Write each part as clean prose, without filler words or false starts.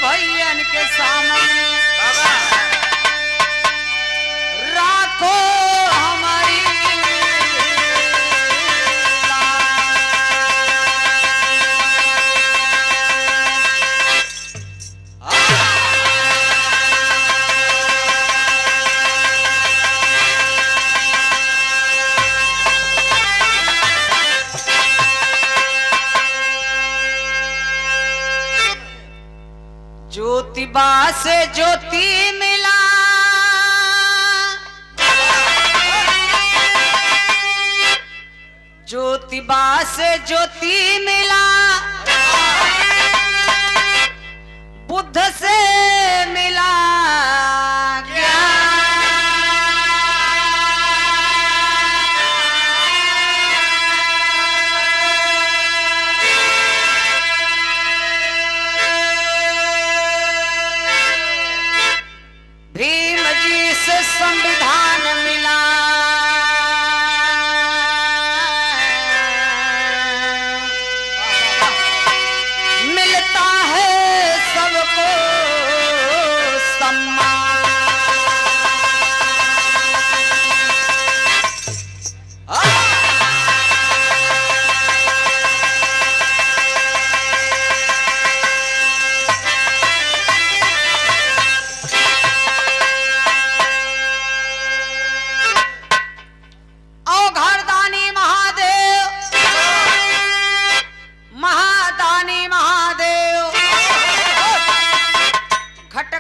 भैयन के सामने राखो हमारी ज्योतिबा से ज्योति मिला ज्योतिबा से ज्योति मिला बुद्ध से मिला संविधान मिला मिलता है सबको सम्मान।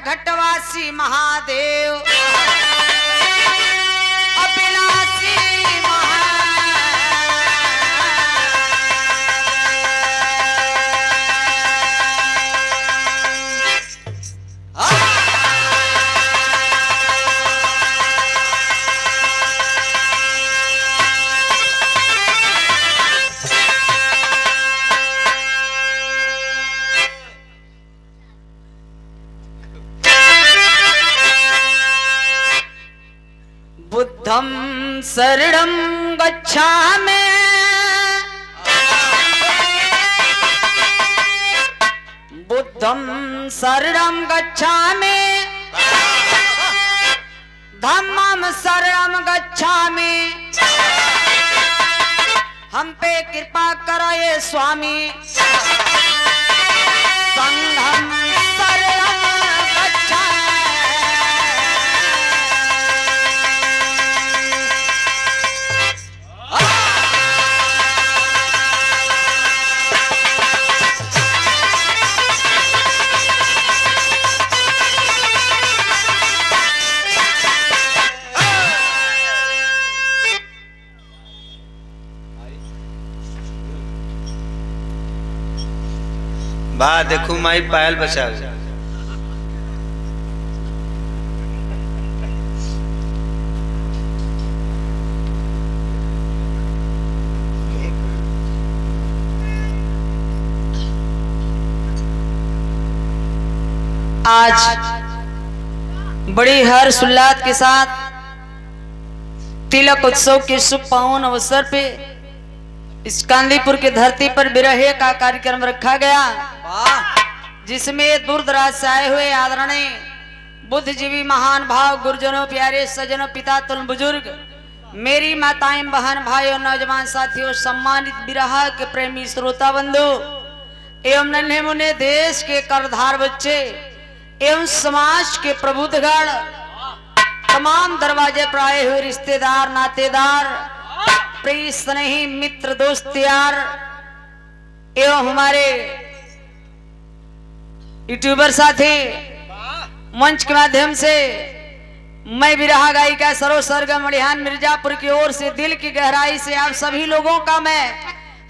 घटवासी महादेव अविनाशी बुद्धं शरणं गच्छामि बुद्धं शरणं गच्छामि धम्मं शरणं गच्छामि। हम पे कृपा करो ये स्वामी संघं शरणं गच्छामि। बा देखू माई पायल बचा आज बड़ी हर्ष उल्लास के साथ तिलक उत्सव के शुभ पावन अवसर पे इस कांदीपुर की धरती पर बिरहे का कार्यक्रम रखा गया, जिसमें दूर दराज से आए हुए आदरणीय बुद्धिजीवी महान भाव गुरुजनों प्यारे सज्जनों पिता तुल बुजुर्ग मेरी माताएं बहन भाइयों नौजवान साथियों सम्मानित बिरहा के प्रेमी श्रोता बंधु एवं नन्हे मुन्ने देश के करधार बच्चे एवं समाज के प्रबुद्धगण तमाम दरवाजे पर आए हुए रिश्तेदार नातेदार प्रिय स्नेही मित्र दोस्त यार एवं हमारे यूट्यूबर साथी मंच के माध्यम से मैं बिरहा गायिका सरोज सरगम मड़िहान मिर्जापुर की ओर से दिल की गहराई से आप सभी लोगों का मैं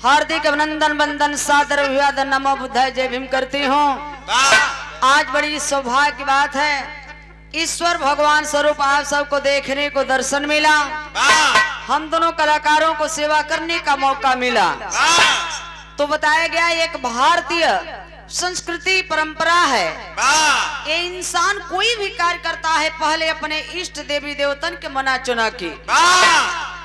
हार्दिक अभिनंदन वंदन सादर अभिवादन नमो बुद्धाय जय भीम करती हूँ। आज बड़ी सौभाग्य की बात है, ईश्वर भगवान स्वरूप आप सबको देखने को दर्शन मिला, हम दोनों कलाकारों को सेवा करने का मौका मिला। तो बताया गया एक भारतीय संस्कृति परंपरा है, ये इंसान कोई भी कार्य करता है पहले अपने इष्ट देवी देवतन के मना चुना की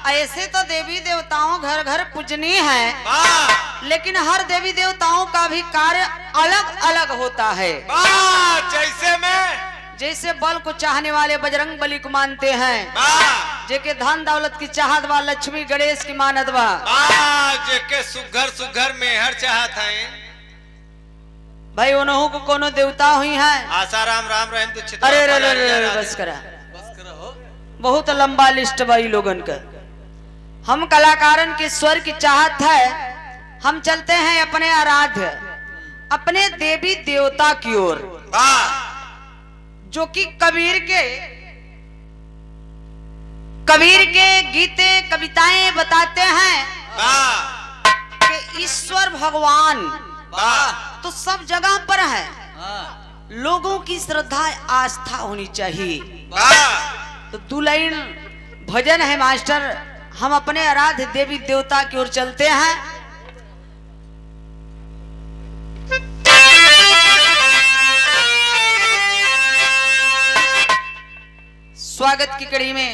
ऐसे तो देवी देवताओं घर घर पूजनीय है, वाह लेकिन हर देवी देवताओं का भी कार्य अलग अलग होता है। वाह जैसे मैं जैसे बल को चाहने वाले बजरंग बली को मानते हैं, वाह जेके धन दौलत की चाहत बा लक्ष्मी गणेश की मानत बा, वाह जेके सुघर सुघर मेहर चाहत हैं भाई उन्हों को कोनो देवता हुई है। आसाराम राम रहीम तो चित्रा अरे रे रे रे रे, बस करा, बहुत लंबा लिस्ट भाई लोगन का। हम कलाकारन के स्वर की चाहत है, हम चलते हैं अपने आराध्य अपने देवी देवता की ओर, वाह जो कि कबीर के गीते कविताएं बताते हैं वाह कि ईश्वर भगवान वाह तो सब जगह पर है, लोगों की श्रद्धा आस्था होनी चाहिए। वाह तो 2 लाइन भजन है मास्टर, हम अपने आराध्य देवी देवता की ओर चलते हैं। स्वागत की कड़ी में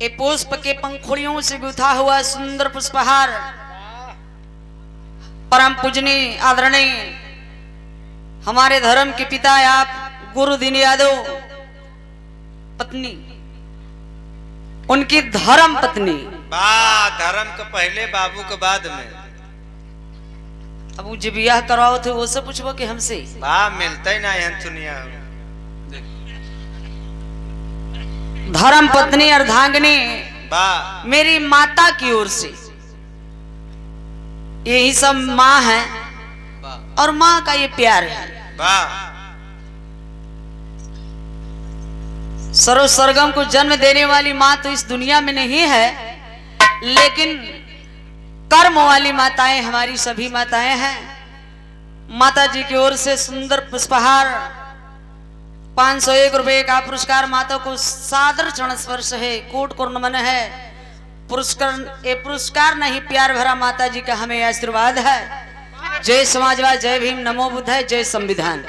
ए पुष्प के पंखुड़ियों से गुथा हुआ सुंदर पुष्पहार परम पूजनीय आदरणीय हमारे धर्म के पिता आप गुरु दीन यादव पत्नी, उनकी धर्म पत्नी, वाह धर्म के पहले बाबू के बाद में, अब वो जब ब्याह करवाओ थे वो से पूछबो कि हमसे, वाह मिलता ही ना यहाँ दुनिया धर्म पत्नी अर्धांगिनी वाह मेरी माता की ओर से, यही सब माँ है और माँ का ये प्यार है। वाह सर्व सरगम को जन्म देने वाली माँ तो इस दुनिया में नहीं है, लेकिन कर्म वाली माताएं हमारी सभी माताएं हैं। माता जी की ओर से सुंदर पुष्पहार 501 रुपए का पुरस्कार माता को सादर चरण स्पर्श है, कोट को नमन है। पुरस्कार नहीं प्यार भरा माता जी का हमें आशीर्वाद है। जय समाजवाद, जय भीम, नमो बुद्ध है, जय संविधान।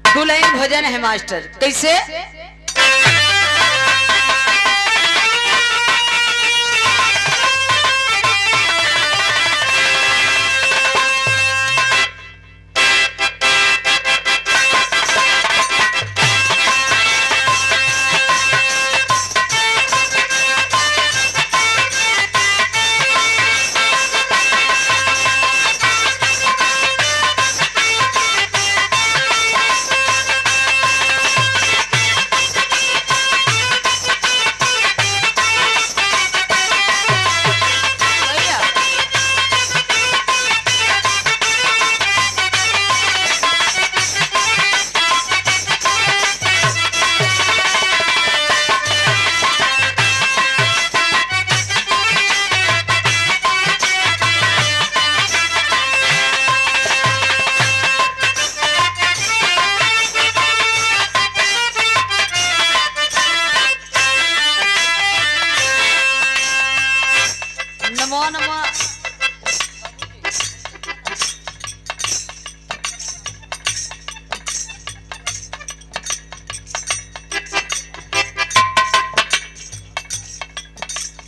2 लाइन भजन है मास्टर, कैसे?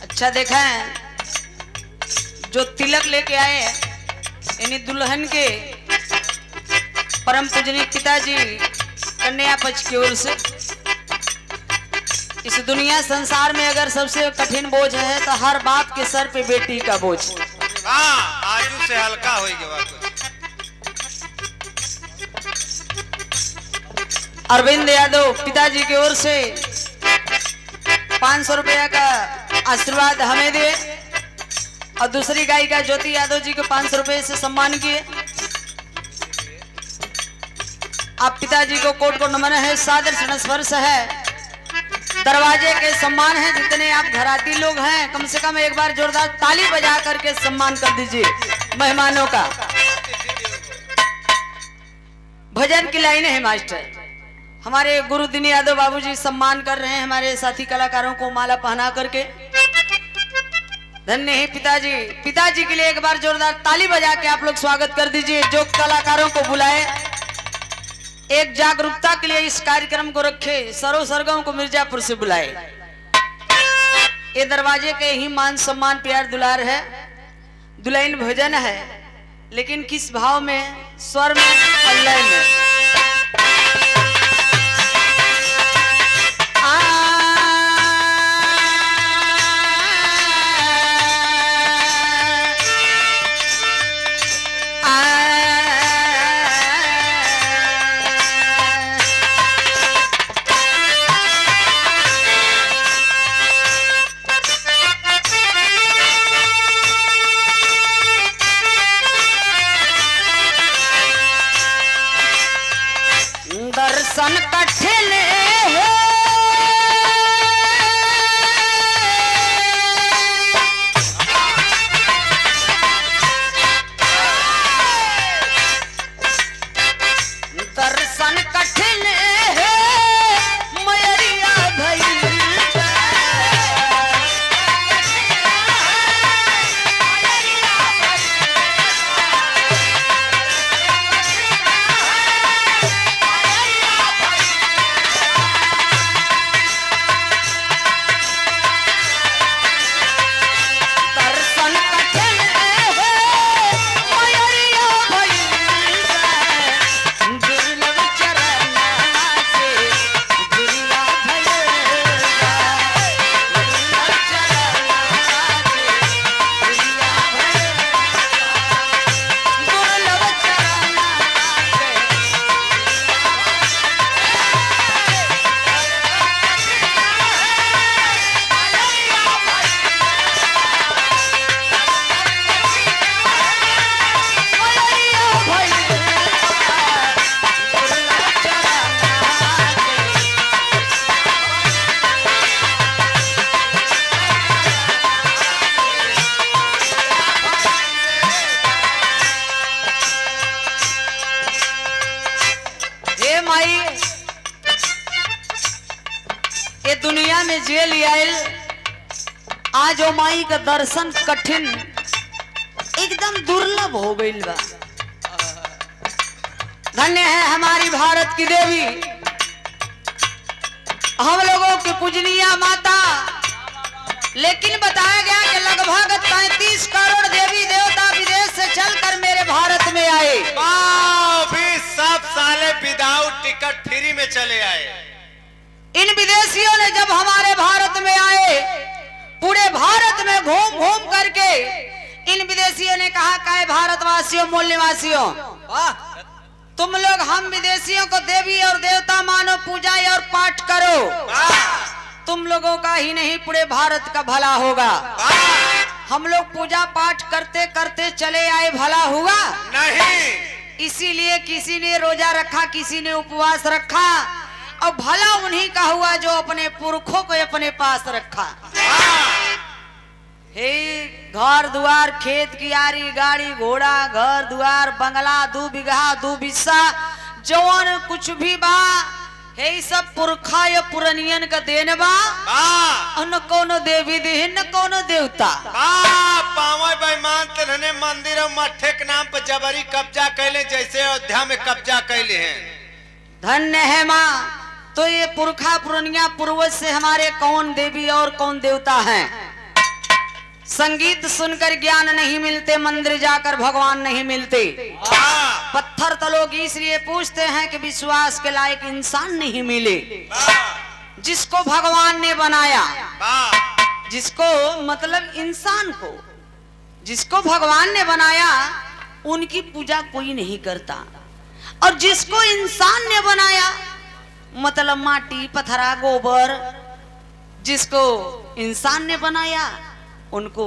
अच्छा देखें, जो तिलक लेके आए यानी दुल्हन के परम पूजनीय पिताजी कन्या पक्ष की ओर से। इस दुनिया संसार में अगर सबसे कठिन बोझ है तो हर बाप के सर पे बेटी का बोझ। आजू से हल्का हो गया कुछ। अरविंद यादव पिताजी की ओर से 500 रुपया का आशीर्वाद हमें दिए और दूसरी गायिका ज्योति यादव जी को 500 रुपये से सम्मान किए। आप पिताजी को कोट को नमन है, सादर स्पर्श है, दरवाजे के सम्मान है। जितने आप घराती लोग हैं कम से कम एक बार जोरदार ताली बजा करके सम्मान कर दीजिए मेहमानों का। भजन की लाइन है मास्टर, हमारे गुरु दीन यादव बाबूजी सम्मान कर रहे हैं हमारे साथी कलाकारों को माला पहना करके। धन्य है पिताजी। पिताजी के लिए एक बार जोरदार ताली बजा के आप लोग स्वागत कर दीजिए। जो कलाकारों को बुलाए, एक जागरूकता के लिए इस कार्यक्रम को रखे, सरो सरगम को मिर्जापुर से बुलाए। ये दरवाजे के ही मान सम्मान प्यार दुलार है, दुल्हन भजन है, लेकिन किस भाव में, स्वर में और लय में। दर्शन कठिन है दर्शन कठिन है मयरिया भई माई ये दुनिया में जेल आयल आज ओ माई का दर्शन कठिन एकदम दुर्लभ हो गई बा। धन्य है हमारी भारत की देवी, हम लोगों की पूजनीय माता। लेकिन बताया गया कि लगभग 33 करोड़ देवी देवता विदेश से चलकर मेरे भारत में आए। भी सब साले विदाउट टिकट फ्री में चले आए। इन विदेशियों ने जब हमारे भारत में आए, पूरे भारत में घूम घूम करके इन विदेशियों ने कहा, काय भारतवासियों मूल निवासियों, तुम लोग हम विदेशियों को देवी और देवता मानो, पूजा और पाठ करो, तुम लोगों का ही नहीं पूरे भारत का भला होगा। हम लोग पूजा पाठ करते करते चले आए, भला हुआ नहीं। इसीलिए किसी ने रोजा रखा, किसी ने उपवास रखा, और भला उन्हीं का हुआ जो अपने पुरखों को अपने पास रखा। हे घर द्वार खेत कियारी गाड़ी घोड़ा घर द्वार बंगला 2 बीघा 2 बिस्सा जवन कुछ भी बा, हे सब पुरखा या पुरनियन का देन बा। न कोनो देवी देह न कोनो देवता। पावे बेईमान तेने मंदिर और मठे के नाम पर जबरी कब्जा कैले, जैसे अयोध्या में कब्जा कैले हैं। धन्य है माँ। तो ये पुरखा पुरनिया पूर्वज से हमारे कौन देवी और कौन देवता हैं? संगीत सुनकर ज्ञान नहीं मिलते, मंदिर जाकर भगवान नहीं मिलते। पत्थर तो लोग इसलिए पूछते हैं कि विश्वास के लायक इंसान नहीं मिले। जिसको भगवान ने बनाया, जिसको मतलब इंसान को जिसको भगवान ने बनाया, उनकी पूजा कोई नहीं करता। और जिसको इंसान ने बनाया, मतलब माटी पत्थरा गोबर, जिसको इंसान ने बनाया उनको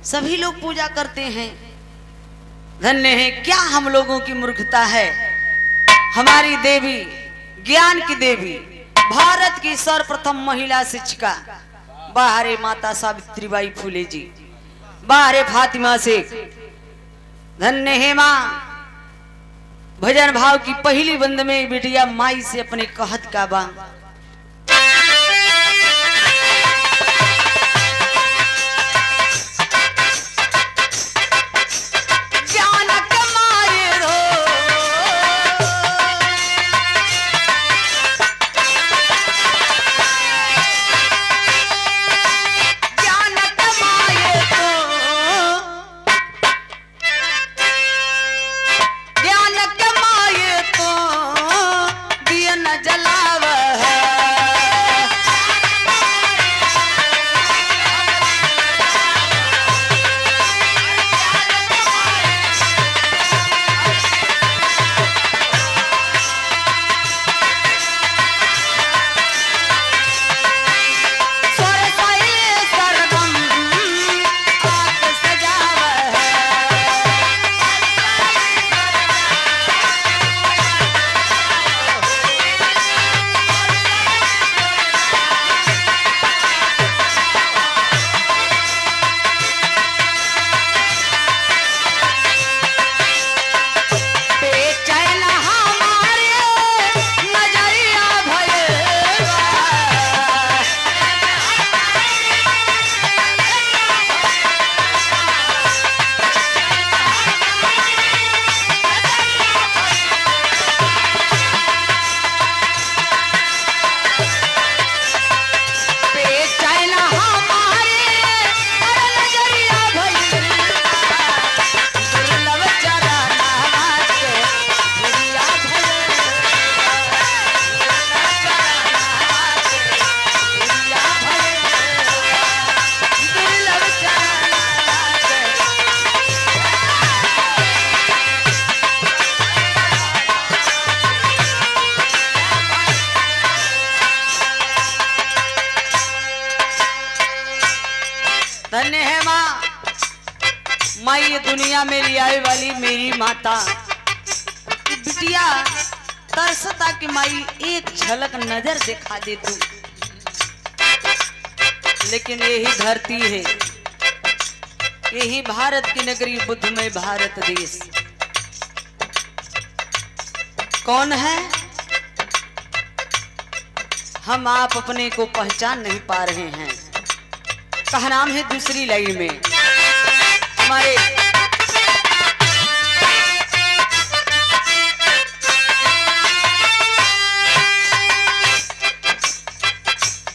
सभी लोग पूजा करते हैं। धन्य है, क्या हम लोगों की मूर्खता है। हमारी देवी, ज्ञान की देवी, भारत की सर्वप्रथम महिला शिक्षिका बाहरे माता सावित्रीबाई फुले जी, बाहरे फातिमा शेख। धन्य है माँ। भजन भाव की पहली बंद में बिटिया माई से अपने कहत का बा। के दुनिया में ले आए वाली मेरी माता। बिटिया तरसता कि माई एक झलक नजर दिखा दे तू, लेकिन यही धरती है, यही भारत की नगरी बुद्धमय भारत देश। कौन है हम आप अपने को पहचान नहीं पा रहे हैं। कहा नाम है दूसरी लाइन में हमारे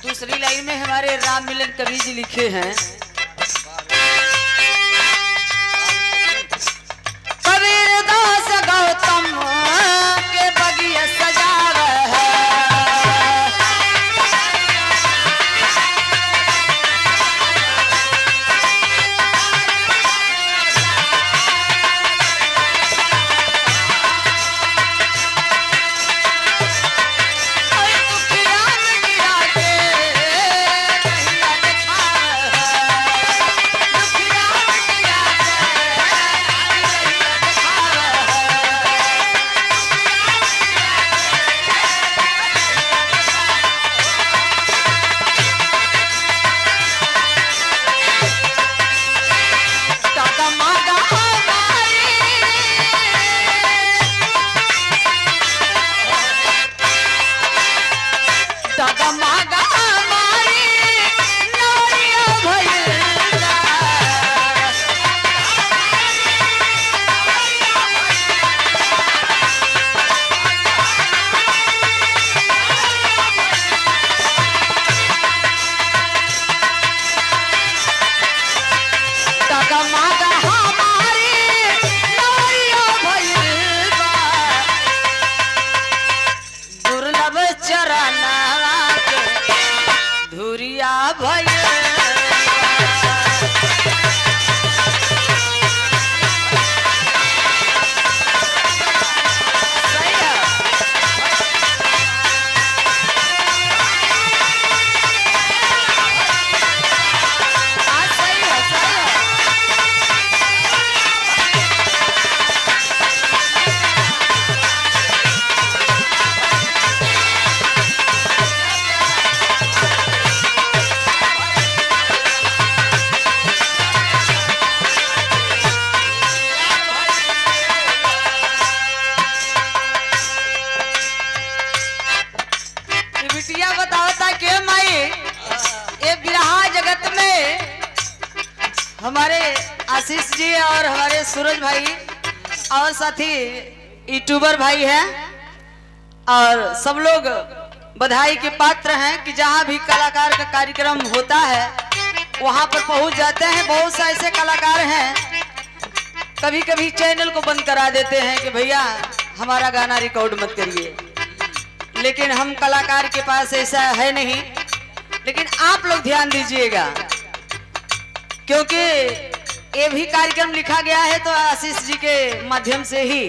दूसरी लाइन में हमारे राम मिलन कवि जी लिखे हैं, कबीर दास गौतम के बगिया सजावे है, हमारे आशीष जी और हमारे सूरज भाई और साथी यूट्यूबर भाई हैं और सब लोग बधाई के पात्र हैं कि जहां भी कलाकार का कार्यक्रम होता है वहां पर पहुंच जाते हैं। बहुत से ऐसे कलाकार हैं कभी कभी चैनल को बंद करा देते हैं कि भैया हमारा गाना रिकॉर्ड मत करिए, लेकिन हम कलाकार के पास ऐसा है नहीं। लेकिन आप लोग ध्यान दीजिएगा क्योंकि ये भी कार्यक्रम लिखा गया है तो आशीष जी के माध्यम से ही,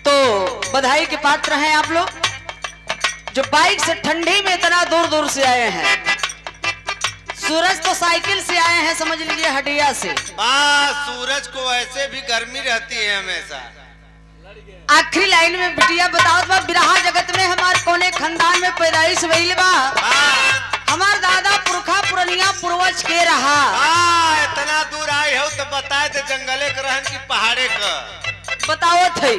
तो बधाई के पात्र हैं आप लोग जो बाइक से ठंडी में इतना दूर दूर से आए हैं। सूरज तो साइकिल से आए हैं, समझ लीजिए हटिया से। सूरज को ऐसे भी गर्मी रहती है हमेशा। आखिरी लाइन में बिटिया बताओ तो बिरहा जगत में हमारे कोने खानदान में पैदाइश भइल बा। हमार दादा पुरखा पुरनिया पूर्वज के रहा। इतना दूर आए हो तो बताए थे जंगले के रहन की पहाड़े का बताओ थे।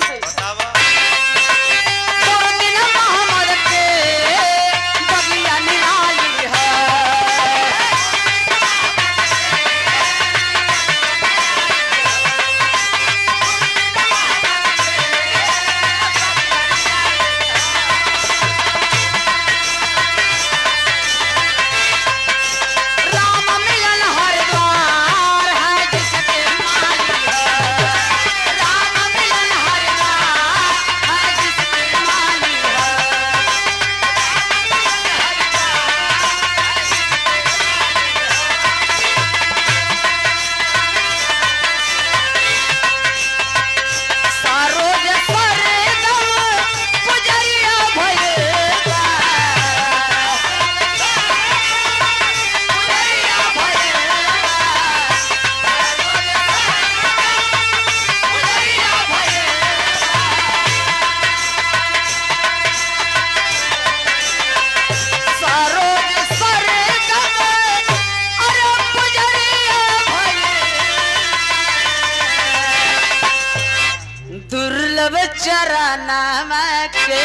चरनावा के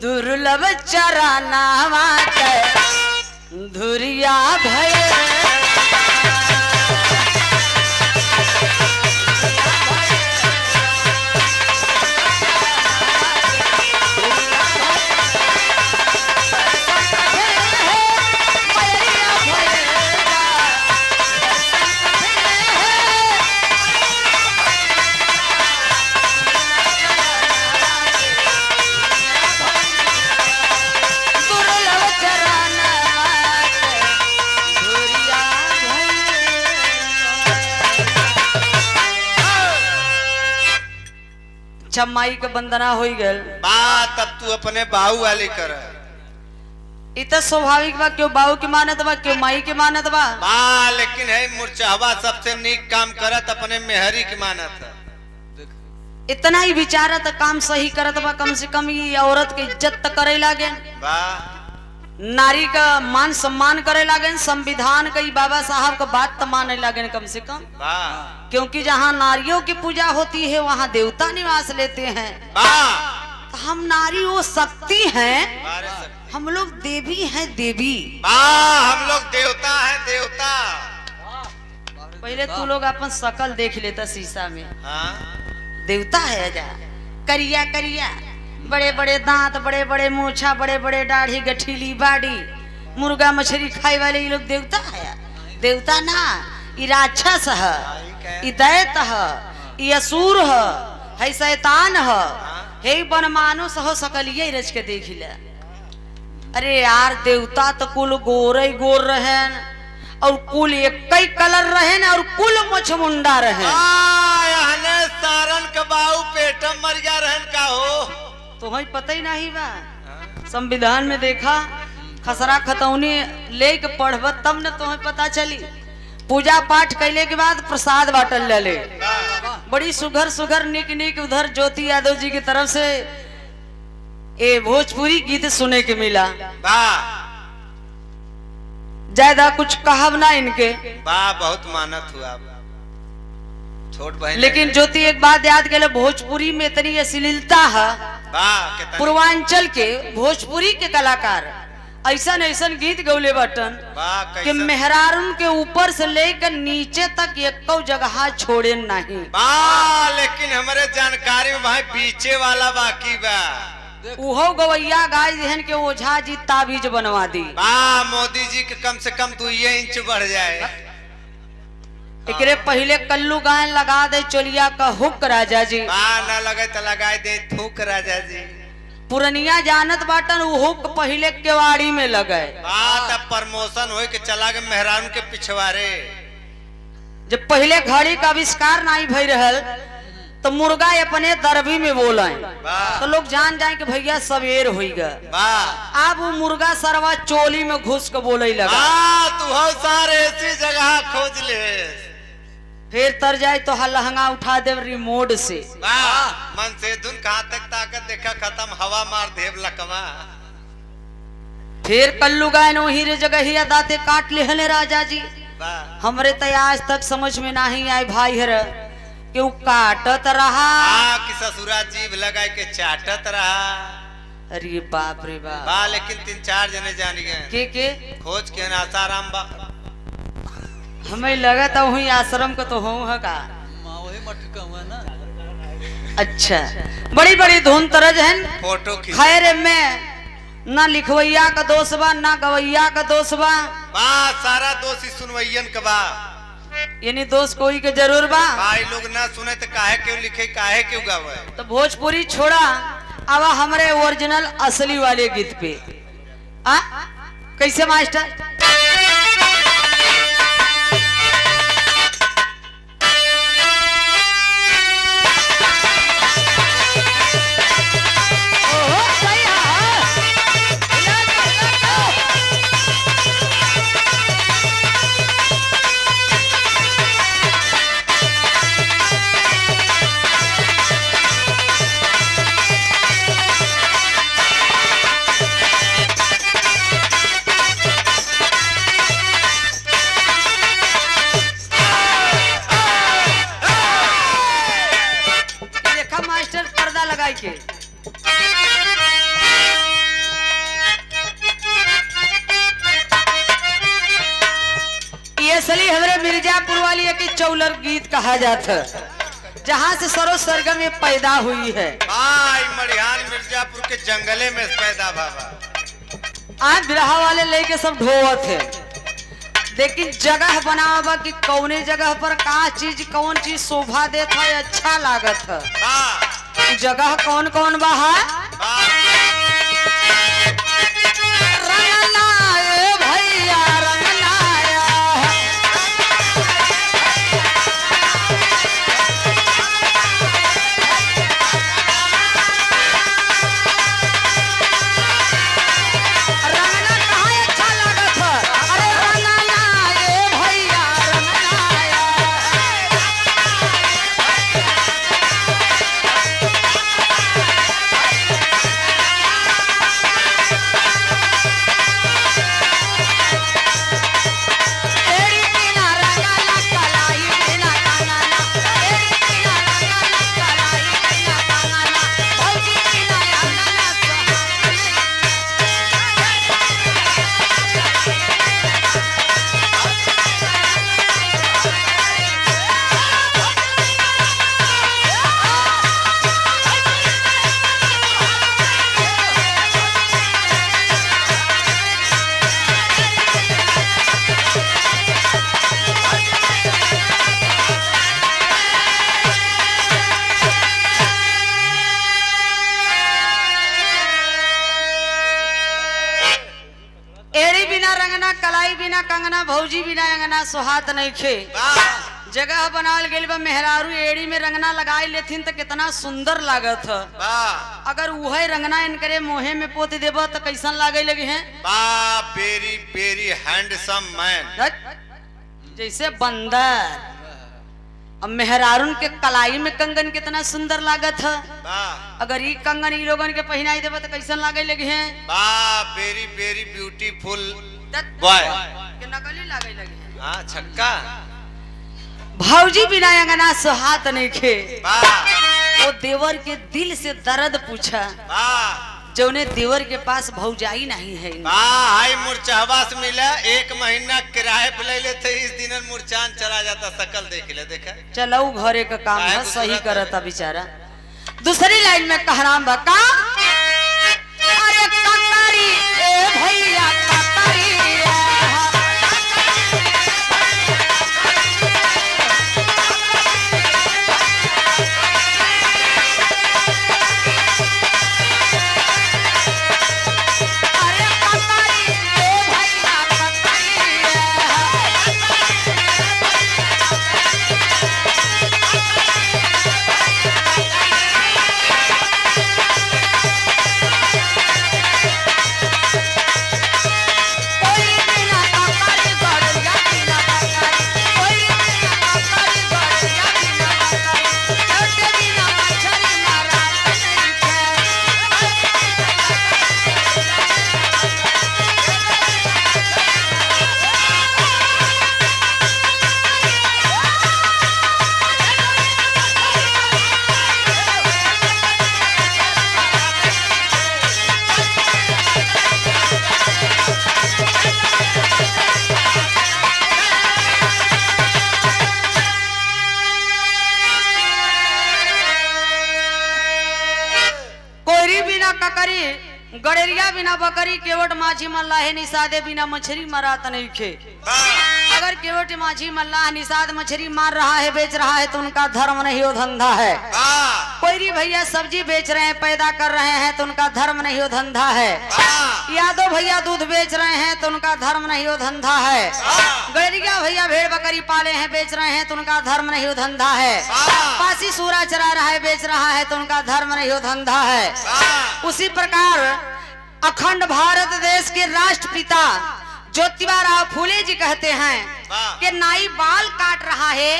दुर्लभ चरनावा के धुरिया भय माई के वंदना हो गल बात। अब तू अपने बाहू वाली कर इत स्वाभाविक बा, क्यों बाहू की मानत बा, क्यों माई की मानत बा। लेकिन है मुरचहवा सबसे नीक काम करत अपने मेहरी की मानत। इतना ही विचारत काम सही करत बा, कम से कम ये औरत के इज्जत त करे लागे, नारी का मान सम्मान करे लागे, संविधान का बाबा साहब का बात तो माने लागे कम से कम। क्योंकि जहाँ नारियों की पूजा होती है वहाँ देवता निवास लेते हैं। तो हम नारी वो शक्ति हैं, हम लोग देवी हैं, देवी। हम लोग देवता हैं, देवता। पहले तू लोग अपन शकल देख लेता शीशा में। देवता है जा, करिया करिया, बड़े बड़े दांत, बड़े बड़े मूछा, बड़े बड़े दाढ़ी, गठीली बाड़ी, मुर्गा मछली खाए वाले ये लोग देवता है? देवता ना, ये राक्षस है, ये दैत है, ये असुर है शैतान है बनमानुष हो सकलिए रच के देख ले। अरे यार देवता तो कुल गोरे गोर रहे और कुल एक ही कलर रहे और कुल मछमुंडा रहे। सारन के बाऊ पेट मर गया रहन का हो, तुम्हें पता ही नहीं बा। संविधान में देखा खसरा खतौनी ले के पढ़ब तब न तुम्हें पता चली। पूजा पाठ कैले के बाद प्रसाद बांटल ले, बड़ी सुघर सुघर निक निक उधर ज्योति यादव जी की तरफ से ए भोजपुरी गीत सुने के मिला। ज्यादा कुछ कहब ना इनके, बहुत मानत हुआ छोट बहन। लेकिन ज्योति एक बात याद के लिए, भोजपुरी में इतनी अश्लीलता है। पूर्वांचल के भोजपुरी के कलाकार ऐसा ऐसा गीत गौले बटन कि मेहरारून के ऊपर से लेकर नीचे तक एक जगह छोड़े नहीं। लेकिन हमारे जानकारी में भाई पीछे वाला बाकी बा, उहो गवैया गाय जहन के ओझा जी ताबीज बनवा दी। मोदी जी के कम से कम 2 इंच बढ़ जाए। एकरे पहले कल्लू गाय लगा दे चोलिया का हुक राजा जी, ना लगे तो लगा दे थूक राजा जी। पुरनिया जानत बाटन हुक पहले केवाड़ी में लगे। तब प्रमोशन हो के चला गए मेहरान के पिछवाड़े। जब पहले घड़ी का आविष्कार नहीं भई रहल तो मुर्गा अपने दरबी में बोला तो लोग जान जाए कि भैया सवेर होगा। अब वो मुर्गा सरवा चोली में घुस के बोले लगा। तू हो सारे ऐसी जगह खोज ले, फिर तर जाए तो लहंगा उठा दे रिमोट से। मन से धुन कहाँ तक ताकत देखा खत्म, हवा मार देव लकवा। फिर कल्लू गाय वही रे जगह ही दाते काट ले हले राजा जी। हमरे तो आज तक समझ में नहीं आए भाई हर क्यों काटत रहा कि ससुरा जीभ लगा के चाटत रहा। अरे बाप रे बाप। लेकिन 3-4 जने जान गए के खोज के आसाराम बा। हमें लगा था वही आश्रम का तो हो का। अच्छा बड़ी बड़ी धुन तरज है फोटो खैर में ना लिखवैया का दोष बा ना गवैया का दोष बा। सारा दोषी सुनवैयन का बा, यानी दोष कोई के जरूर बा। भाई लोग ना सुने तो काहे क्यों लिखे, काहे क्यों गावे। तो भोजपुरी छोड़ा अब हमारे ओरिजिनल असली वाले गीत पे कैसे मास्टर। चौलर गीत कहा जाता, जहाँ से सरो सरगम में पैदा हुई है। भाई मरिहान मिर्जापुर के जंगले में पैदा बाबा। आज बिरहा वाले लेके सब ढोवत है, लेकिन जगह बनावा कि कौने जगह पर का चीज कौन चीज शोभा देता है, अच्छा लागत है। जगह कौन कौन बा है? कलाई बिना कंगना भौजी बिना अंगना सुहात नहीं खे। जगह बनाल गेल बा मेहरारू एड़ी में रंगना लगाई लेथिन तो कितना सुंदर लागत है। अगर वही रंगना इनकरे मोहे में पोत देबो तो कैसन लागे लगे हैं? वेरी वेरी हैंडसम मैन, जैसे बंदर। अब मेहरारून के कलाई में कंगन कितना सुंदर लागत है। अगर ये कंगन ई लोगन के पहनाई देबो तो कैसन लागे लगे हैं? वेरी वेरी ब्यूटीफुल बॉय के नकली लागे लगे हैं। हां छक्का। भौजी बिना अंगना सुहात नहीं खे। वो देवर के दिल से दर्द पूछा, जौने देवर के पास भौजाई नहीं है। हाय मुरचावा से मिला 1 महीना किराए पे ले लेते, इस दिन मुरचान चला जाता, शकल देख ले। देखा चलो घरे का काम है, सही करता बेचारा। दूसरी लाइन में कहराम बका, अरे ककारी ए भैया ककारी गड़ेरिया बिना बकरी केवट माझी मल्लाह निषादे बिना मछली मरात नहीं खे। अगर केवट माझी मल्लाह निषाद मछली मार रहा है, बेच रहा है तो उनका धर्म नहीं हो धंधा है। कोयरी भैया सब्जी बेच रहे हैं, पैदा कर रहे हैं तो उनका धर्म नहीं हो धंधा है। यादव भैया दूध बेच रहे हैं तो उनका धर्म नहीं हो धंधा है। गड़ेरिया भैया भेड़ बकरी पाले हैं, बेच रहे हैं तो उनका धर्म नहीं हो धंधा है। पासी सूरा चरा रहा है, बेच रहा है तो उनका धर्म नहीं हो धंधा है। उसी प्रकार अखंड भारत देश के राष्ट्रपिता ज्योतिबा राव फूले जी कहते हैं कि नाई बाल काट रहा है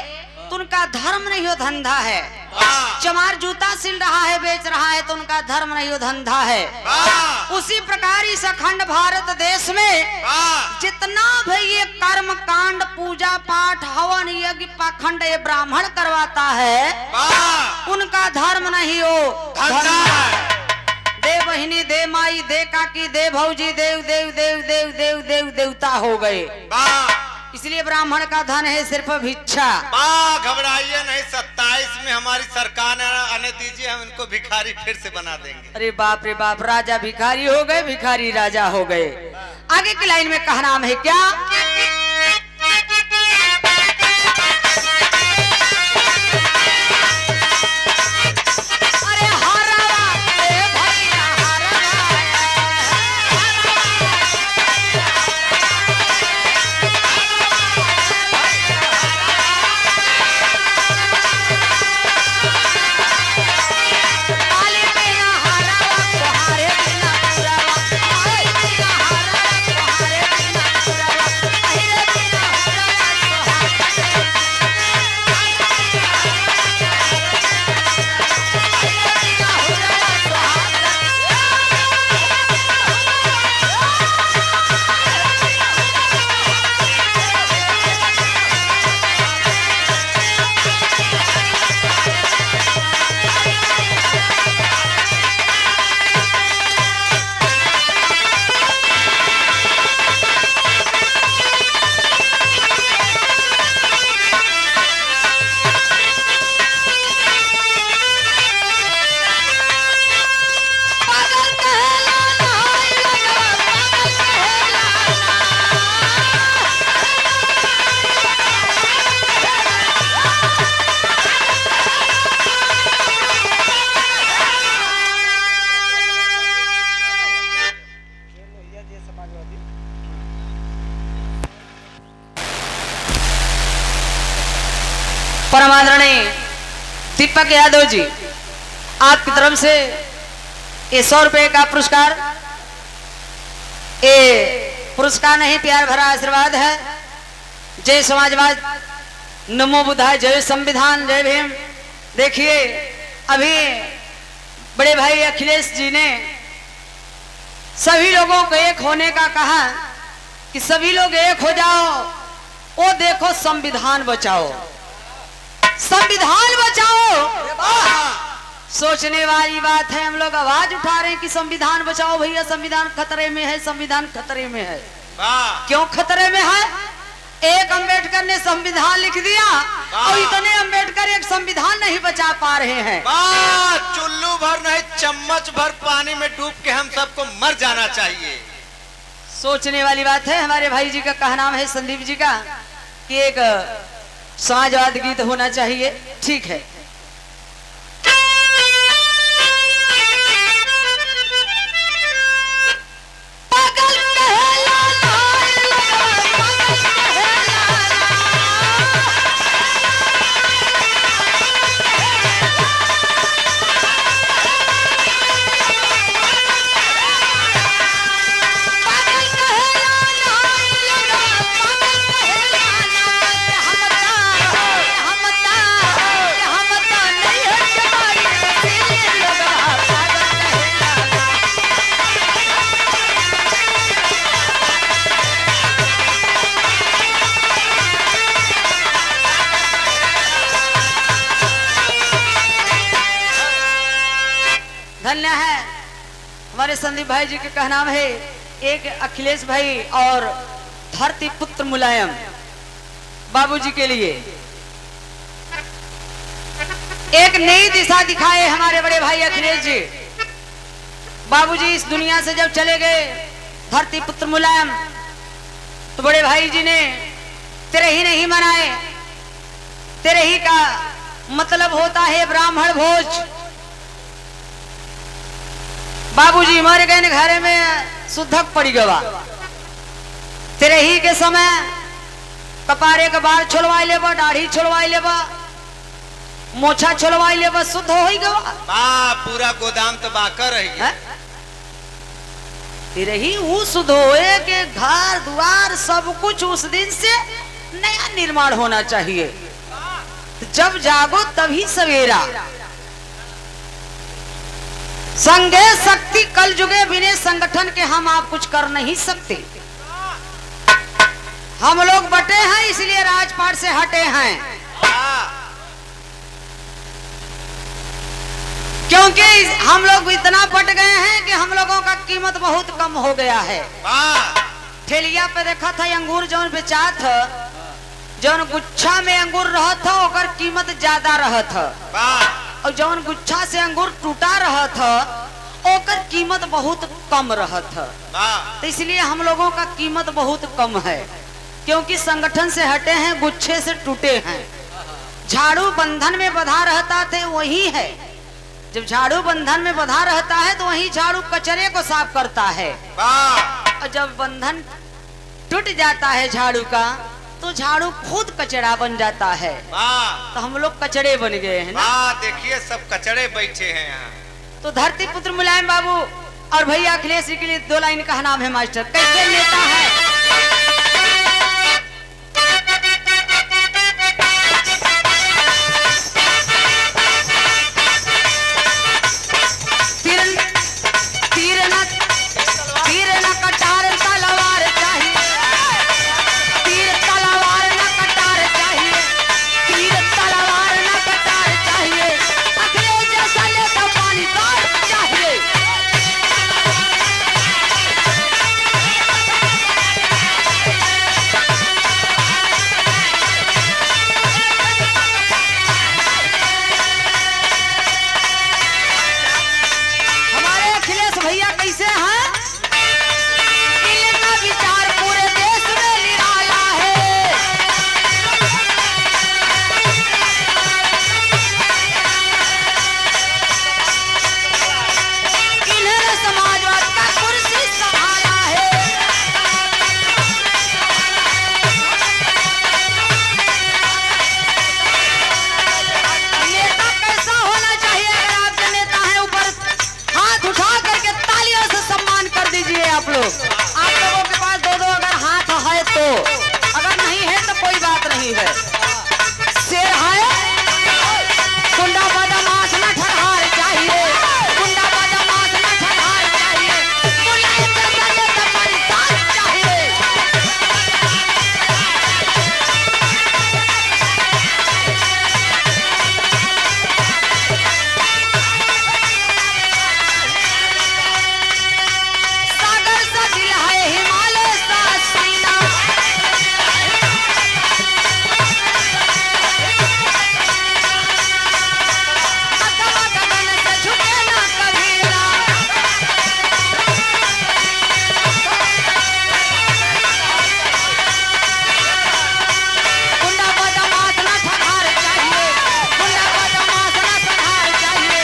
तो उनका धर्म नहीं हो धंधा है। चमार जूता सिल रहा है, बेच रहा है तो उनका धर्म नहीं हो धंधा है। उसी प्रकार इस अखंड भारत देश में जितना भी ये कर्म कांड पूजा पाठ हवन यज्ञ पाखंड ये ब्राह्मण करवाता है, उनका धर्म नहीं हो धंधा है। दे बहिनी दे माई दे काकी दे भौजी देव देव देव देव देव देव देवता हो गए। इसलिए ब्राह्मण का धन है सिर्फ भिक्षा। घबराइए नहीं, 27 में हमारी सरकार ने आने दीजिए, हम इनको भिखारी फिर से बना देंगे। अरे बाप रे बाप, राजा भिखारी हो गए, भिखारी राजा हो गए। आगे की लाइन में कहा नाम है क्या? परमादरणीय दीपक यादव जी, आपकी तरफ से ये 100 रुपए का पुरस्कार, ये पुरस्कार नहीं प्यार भरा आशीर्वाद है। जय समाजवाद, नमो बुद्धाय, जय संविधान, जय भीम। देखिए अभी बड़े भाई अखिलेश जी ने सभी लोगों को एक होने का कहा कि सभी लोग एक हो जाओ, वो देखो संविधान बचाओ, संविधान बचाओ। सोचने वाली बात है, हम लोग आवाज उठा रहे हैं कि संविधान बचाओ भैया, संविधान खतरे में है, संविधान खतरे में है। क्यों खतरे में है? एक अंबेडकर ने संविधान लिख दिया और इतने अंबेडकर एक संविधान नहीं बचा पा रहे हैं। चुल्लू भर नहीं, चम्मच भर पानी में डूब के हम सबको मर जाना चाहिए। सोचने वाली बात है। हमारे भाई जी का कहा नाम है संदीप जी का कि एक समाजवाद गीत होना चाहिए। ठीक है, धन्य है हमारे संदीप भाई जी के कहना है। एक अखिलेश भाई और धरती पुत्र मुलायम बाबूजी के लिए एक नई दिशा दिखाए हमारे बड़े भाई अखिलेश जी। बाबूजी इस दुनिया से जब चले गए, धरती पुत्र मुलायम, तो बड़े भाई जी ने तेरे ही नहीं मनाए। तेरे ही का मतलब होता है ब्राह्मण भोज। बाबूजी मर गए घरे में सुधक पड़ी गवा। तेरे ही के समय कपारे के बाल छोड़वाई लेबा, दाढ़ी छोड़वाई लेबा, मोछा छोड़वाई लेबा, शुद्ध हो ही गवा। पूरा गोदाम तो बाकर रही है। तेरे ही वो शुद्ध होए के घर द्वार सब कुछ उस दिन से नया निर्माण होना चाहिए। जब जागो तभी सवेरा। संगे शक्ति कल जुगे, बिने संगठन के हम आप कुछ कर नहीं सकते। हम लोग बटे हैं इसलिए राजपाट से हटे हैं, क्योंकि हम लोग इतना बट गए हैं कि हम लोगों का कीमत बहुत कम हो गया है। ठेलिया पे देखा था अंगूर जौन बेचा था जौन गुच्छा में अंगूर रहत था ओकर कीमत ज्यादा रहत था, वाह और जौन गुच्छा से अंगूर टूटा रहत था ओकर कीमत बहुत कम रहत था। वाह तो इसलिए हम लोगों का कीमत बहुत कम है, क्योंकि संगठन से हटे हैं, गुच्छे से टूटे हैं। झाड़ू बंधन में बंधा रहता थे वही है, जब झाड़ू बंधन में बंधा रहता है तो वही झाड़ू कचरे को साफ करता है, वाह और जब बंधन टूट जाता है झाड़ू का तो झाड़ू खुद कचरा बन जाता है। वाह तो हम लोग कचरे बन गए हैं ना। वाह देखिए सब कचड़े बैठे हैं यहाँ। तो धरती पुत्र मुलायम बाबू और भैया अखिलेश जी के लिए 2 लाइन का नाम है मास्टर। कैसे नेता है तीर न कटार तलवार चाहिए, तीर तलवार न कटार चाहिए, तीर तलवार न कटार चाहिए, अखिलेश जैसा नेता पानी तार चाहिए। हमारे अखिलेश भैया कैसे हैं? इनका विचार पूरे देश में निराला है। इन्होंने समाजवाद का कुर्सी संभाला है। नेता कैसा होना चाहिए? अगर आपके नेता हैं, ऊपर हाथ उठा करके तालियों से सम्मान कर दीजिए। आप लोगों के पास 2-2 अगर हाथ है तो, अगर नहीं है तो कोई बात नहीं है। शेर है गुंडा बदमाश न ठहर चाहिए, गुंडा बदमाश न ठहर चाहिए, मुलायम जैसा नेता परिताज चाहिए। सागर सा दिल है हिमालय सा सीना, कदम गगन से झुके ना कभी ना, गुंडा बदमाश न ठहर चाहिए, गुंडा बदमाश न ठहर चाहिए,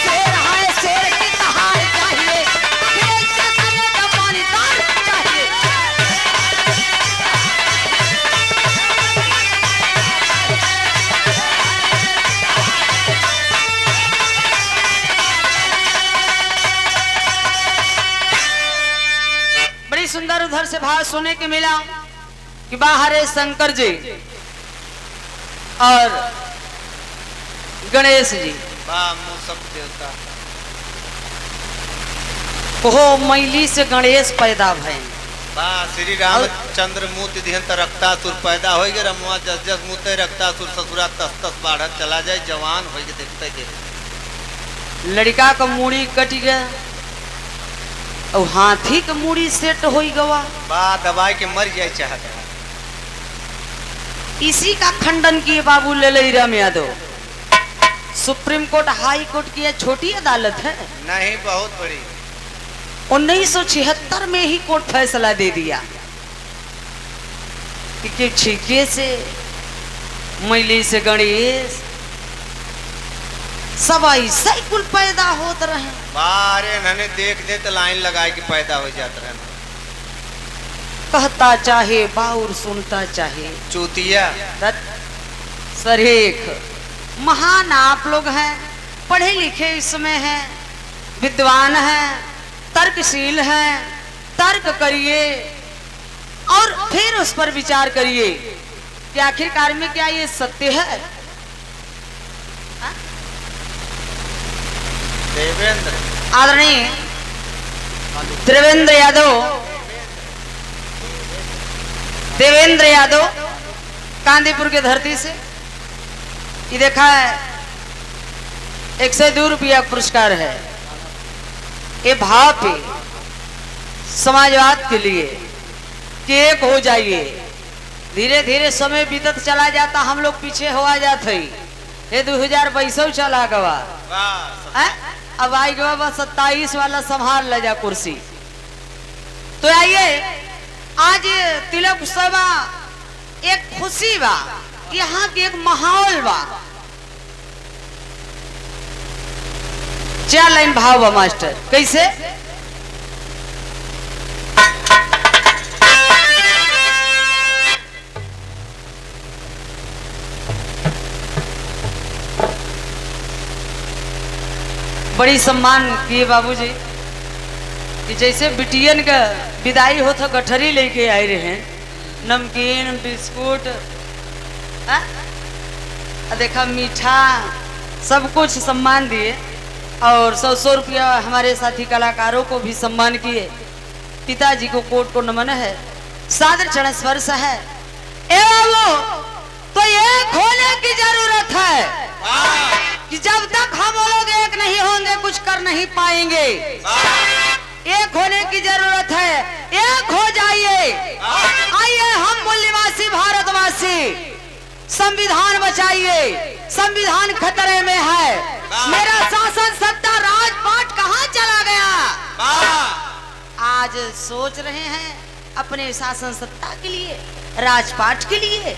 शेर है शेर की तहार चाहिए, अखिलेश जैसा नेता पानी तार चाहिए। बड़ी सुंदर उधर से भाव सुनने के मिला कि बाहर है शंकर जी और गणेश जी, वाह मूसक देवता ओहो मैली से गणेश पैदा भय। वाह श्री रामचंद्र मूर्ति दिहन त रक्तासुर पैदा हो गए, रमुआ जस जस मुते रक्तासुर ससुरा तस तस बाढ़त चला जाए, जवान हो गए देखते देखते। लड़का का मूड़ी कट गया और हाथी का मूड़ी सेट हो गवा। वाह दबाई के मर जाए चाहत है। इसी का खंडन किए बाबू ललईराम यादव। सुप्रीम कोर्ट हाई कोर्ट की यह छोटी अदालत है, नहीं बहुत बड़ी। 1976 में ही कोर्ट फैसला दे दिया कि छीके से मैली से गणेश सब ऐसा ही कुल पैदा होते रहे। बारे नने देख दे तो लाइन लगाए कि पैदा हो जाता रहना। कहता चाहे बाउर सुनता चाहे चूतिया सरेख। महान आप लोग हैं, पढ़े लिखे इसमें हैं, विद्वान हैं, तर्कशील हैं, तर्क करिए और फिर उस पर विचार करिए कि आखिरकार में क्या ये सत्य है। देवेंद्र आदरणीय देवेंद्र यादव कांदीपुर की धरती से ये देखा है 102 रुपया पुरस्कार है। ये भाव पे समाजवाद के लिए कि एक हो जाइए, धीरे धीरे समय बीतत चला जाता, हम लोग पीछे हो आ जाते। ये 2022 चला गवा, अब आई गवा बस 27 वाला संभाल ले जा कुर्सी। तो आइए आज तिलक उत्सव एक खुशी बा, यहाँ की एक माहौल बा। 4 लाइन भाव बा मास्टर, कैसे? बड़ी सम्मान किए बाबूजी कि जैसे बिटियन का विदाई हो तो गठरी लेके आए रहे, नमकीन बिस्कुट, देखा मीठा सब कुछ सम्मान दिए और 100 रुपया हमारे साथी कलाकारों को भी सम्मान किए। पिताजी को कोट को नमन है, सादर चरण स्पर्श है। तो ये खोने की जरूरत है कि जब तक हम लोग एक नहीं होंगे कुछ कर नहीं पाएंगे। एक होने की जरूरत है, एक हो जाइए। आइए हम मूल निवासी भारतवासी, संविधान बचाइए, संविधान खतरे में है। मेरा शासन सत्ता राजपाट कहाँ चला गया? आज सोच रहे हैं अपने शासन सत्ता के लिए, राजपाट के लिए।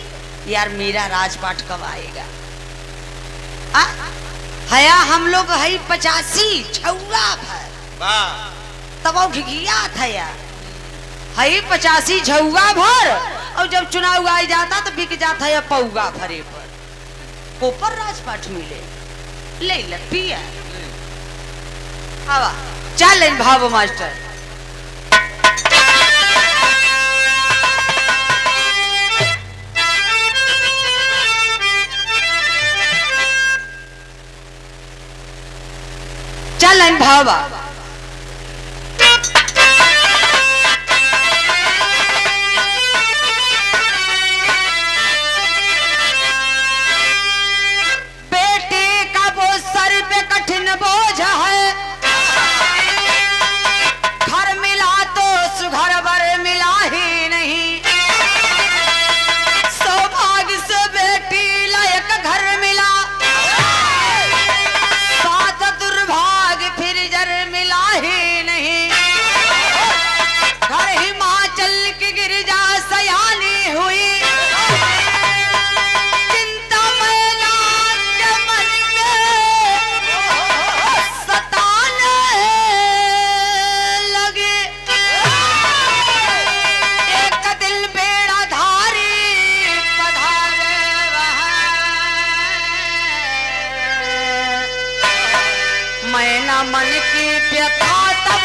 यार मेरा राजपाट कब आएगा? हया हम लोग है 85 छौरा भर, तब घिया था यार, है 85 झौगा भर। और जब चुनाव आ जाता तो बिक जाता है पौगा भरे पर। कोपर राजपाट मिले ले लिया। हवा 4 लाइन भाव मास्टर। लाइन भावा बेटे का बोझ सर पे कठिन बोझ है, घर मिला तो सुघर बर मिला ही नहीं। सौभाग्य से बेटी लायक घर मिला, फिर जर मिला ही नहीं। घर हिमाचल की गिरिजा सयानी हुई, चिंता मैना के मन में सताने लगे। एक दिल बेड़ा धारी पधारे मैना मन की व्यथा तब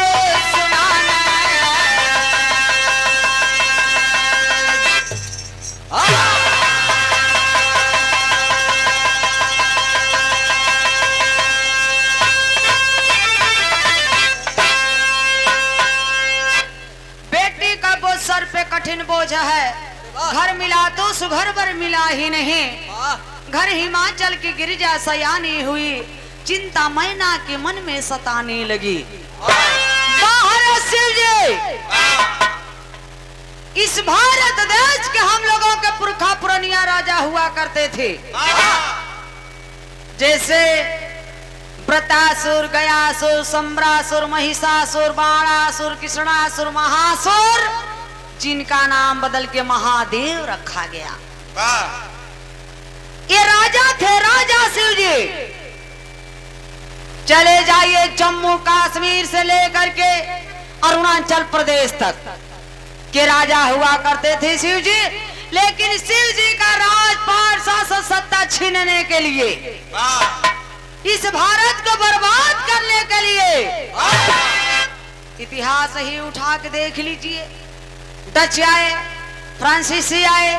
सुनाना। बेटी का बोझ सर पे कठिन बोझ है, घर मिला तो सुघर बर मिला ही नहीं। घर हिमाचल की गिरिजा सयानी हुई, चिंता मैना के मन में सताने लगी। बाहर शिव जी, इस भारत देश के हम लोगों के पुरखा पुरनिया राजा हुआ करते थे, जैसे व्रतासुर, गयासुर, सम्रासुर, महिषासुर, बाणासुर, कृष्णासुर, महासुर, जिनका नाम बदल के महादेव रखा गया। ये राजा थे, राजा शिव जी। चले जाइए जम्मू कश्मीर से लेकर के अरुणाचल प्रदेश तक के राजा हुआ करते थे शिव जी। लेकिन शिव जी का राजपाट शासन सत्ता छीनने के लिए, इस भारत को बर्बाद करने के लिए, इतिहास ही उठा के देख लीजिए। डच आए, फ्रांसीसी आए,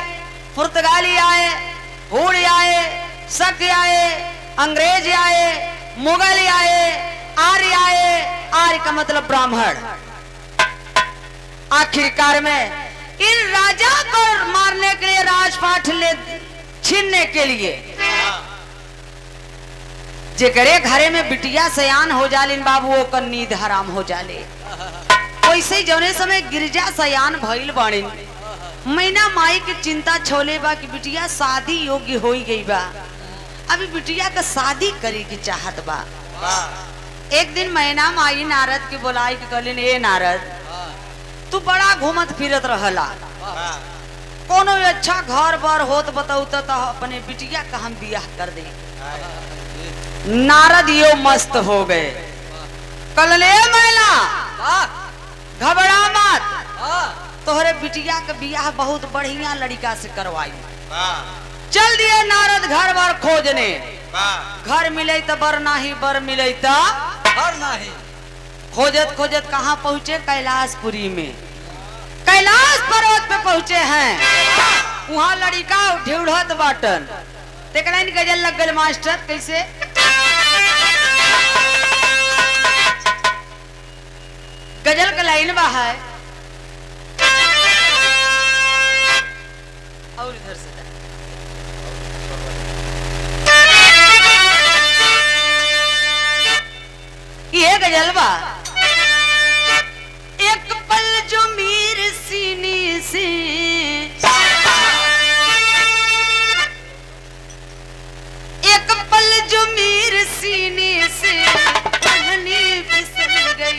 पुर्तगाली आए, हुड़ आए, शक आए, अंग्रेज आए, मुगल आए, आर्य आए, आर्य का मतलब ब्राह्मण। आखिरकार में इन राजा को मारने के लिए, राजपाट ले छीनने के लिए, जेकरे घरे में बिटिया सयान हो जाले बाबू, ओकर नींद हराम हो जाले। वैसे जौने समय गिरजा सयान भइल बाणी, मैना माई के चिंता छोले बा कि बिटिया शादी योग्य हो गई बा, अभी बिटिया का शादी करे की चाहत बा। एक दिन मैना माई नारद के बुलाई के कहलिन, ए नारद तू बड़ा घूमत फिरत रहला, कोनो अच्छा घर बार होत बताऊ तो अपने बिटिया का हम बियाह कर दे। नारद यो मस्त हो गए, कहले मैना घबरा मत, तोहरे बिटिया के बियाह बहुत बढ़िया लड़का से करवाई। चल दिए नारद घर बार खोजने, घर मिले तो बर नाही, बर मिले तो घर नाही। खोजत खोजत कहाँ पहुँचे? कैलाशपुरी में। कैलाश पर्वत पे पहुँचे हैं, वहाँ लड़का ढेउढ़त बाटन। तेकलाइन गजल लग गए मास्टर, कैसे? गजल का लाइन बा है और इधर से ये गजल बा, एक पल जो मीर सीने से एक पल जो मीर सीने से ओढ़नी फिसल गई।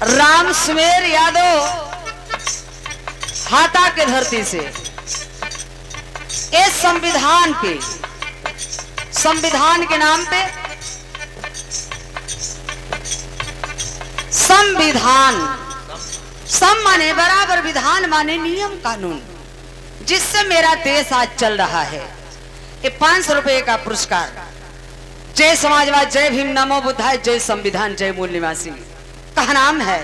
राम सुमेर यादव हाटा के धरती से इस संविधान के नाम पे संविधान, सम माने बराबर, विधान माने नियम कानून, जिससे मेरा देश आज चल रहा है। ये 500 रुपए का पुरस्कार। जय समाजवाद, जय भीम, नमो बुद्धाय, जय संविधान, जय मूल निवासी का नाम है।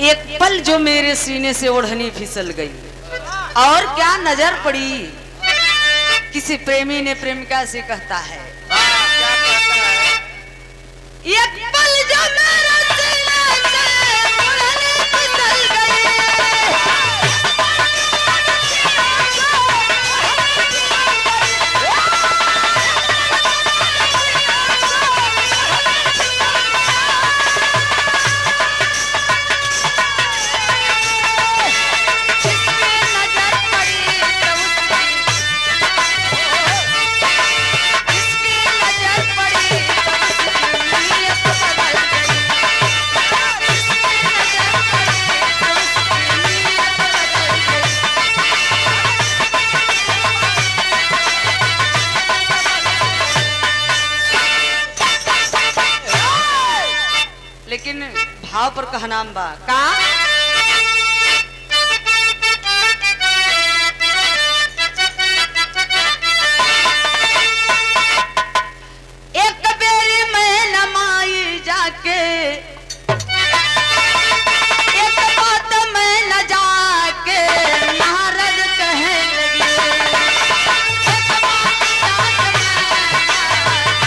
एक पल जो मेरे सीने से ओढ़नी फिसल गई, और क्या नजर पड़ी। किसी प्रेमी ने प्रेमिका से कहता है, एक पल जो मेरे सीने से ओढ़नी फिसल गई। लेकिन भाव पर कहा नाम बा का, एक बेरी में नमाई जाके, एक बात में न जाके नारद कहे लगे, एक बात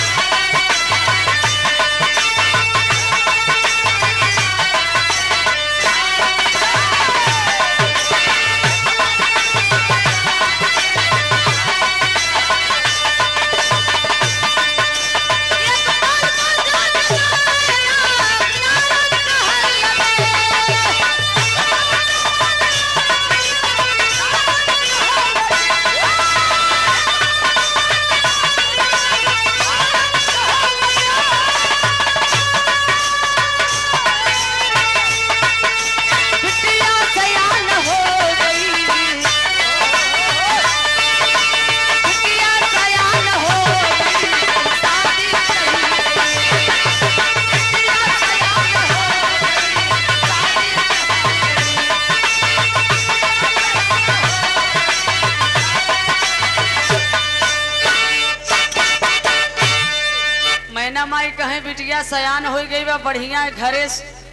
बिटिया सयान हो गई बा, बढ़िया घरे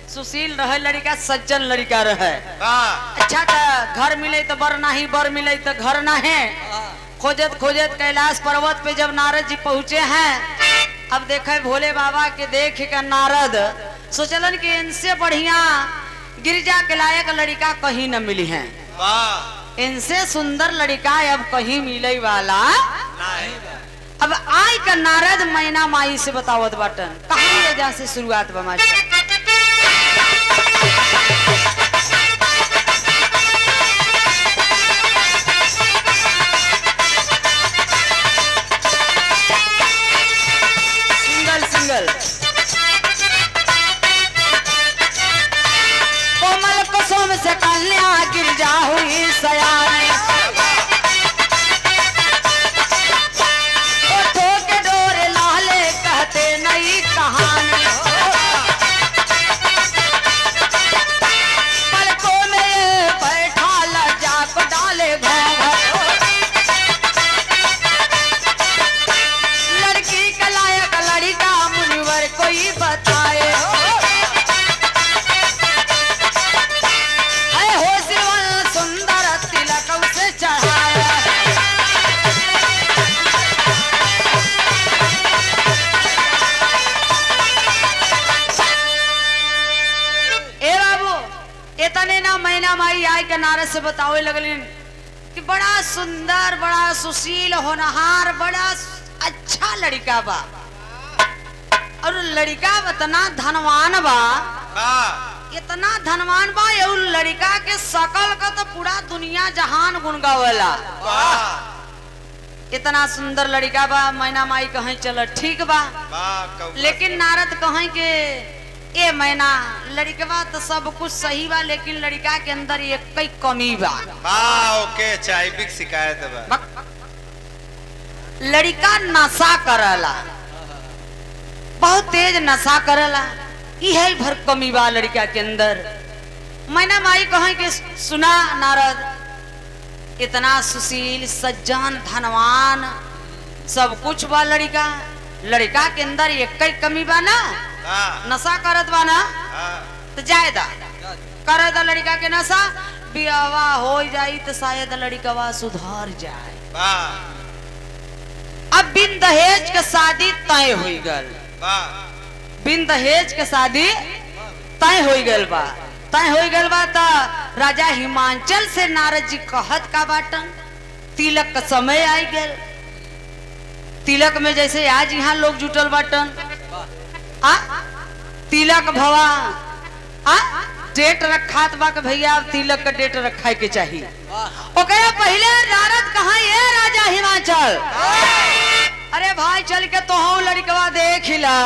सुशील रहे लड़का, सज्जन लड़का रहे। अच्छा तो घर मिले तो बर नहीं, बर मिले तो घर ना है। खोजत खोजत कैलाश पर्वत पे जब नारद जी पहुंचे हैं, अब देखे भोले बाबा के देख कर नारद सोचलन कि इनसे बढ़िया गिरिजा के लायक लड़का कहीं न मिली है, इनसे सुंदर लड़का अब कहीं मिले वाला नहीं। अब आई का नारद मैना माई से बतावत बाटन कहानी है, जहाँ से शुरुआत बा मास्टर। कोमल कुसुम से कन्या गिरजा हुई सयानी, ओठों के डोरे लाले कहते नई कहानी, पलकों में बैठा लज्जा को डाले घूंघट, लड़की का लायक लड़का मुनिवर कोई बताए, मैना माई आई के नारद से बतावे लगलिन कि बड़ा सुंदर, बड़ा सुशील, होनहार, बड़ा अच्छा लड़का बा, और लड़का इतना धनवान बा, इतना धनवान बा, ये लड़का के शकल का तो पूरा दुनिया जहान गुण गावेला। इतना सुंदर लड़का बा। मैना माई कहीं चलो ठीक बा, लेकिन नारद कहीं के ए मैना लड़का तो सब कुछ सही बा, लेकिन लड़का के अंदर एक कई कमी बा। ओके चाइबिक शिकायत बा। लड़का नशा करला, बहुत तेज नशा करला, यही भर कमी बा लड़का के अंदर। मैना माई कहीं के सुना नारद इतना सुशील, सज्जन, धनवान, सब कुछ बा लड़का, लड़का के अंदर एक कई कमी बा ना, नशा करत बा ना, तो जायदा करे दा लड़का के नशा, बियावा हो जाई तो शायद लड़का सुधार जाए। अब बिन दहेज के शादी तय हुई गल, बिन दहेज के शादी तय हुई गल बा, तय हुई गल बा। तो राजा हिमांचल से नारद जी कहत का बाटन तिलक का समय आई गल। तिलक में जैसे आज यहाँ लोग जुटल बाटन, तिलक भवा डेट रखात बा के भैया तिलक का डेट रखा के चाहिए। ओकरे पहले नारद कहा ये राजा हिमाचल, अरे भाई चल के तो हूँ लड़कवा देख हिला,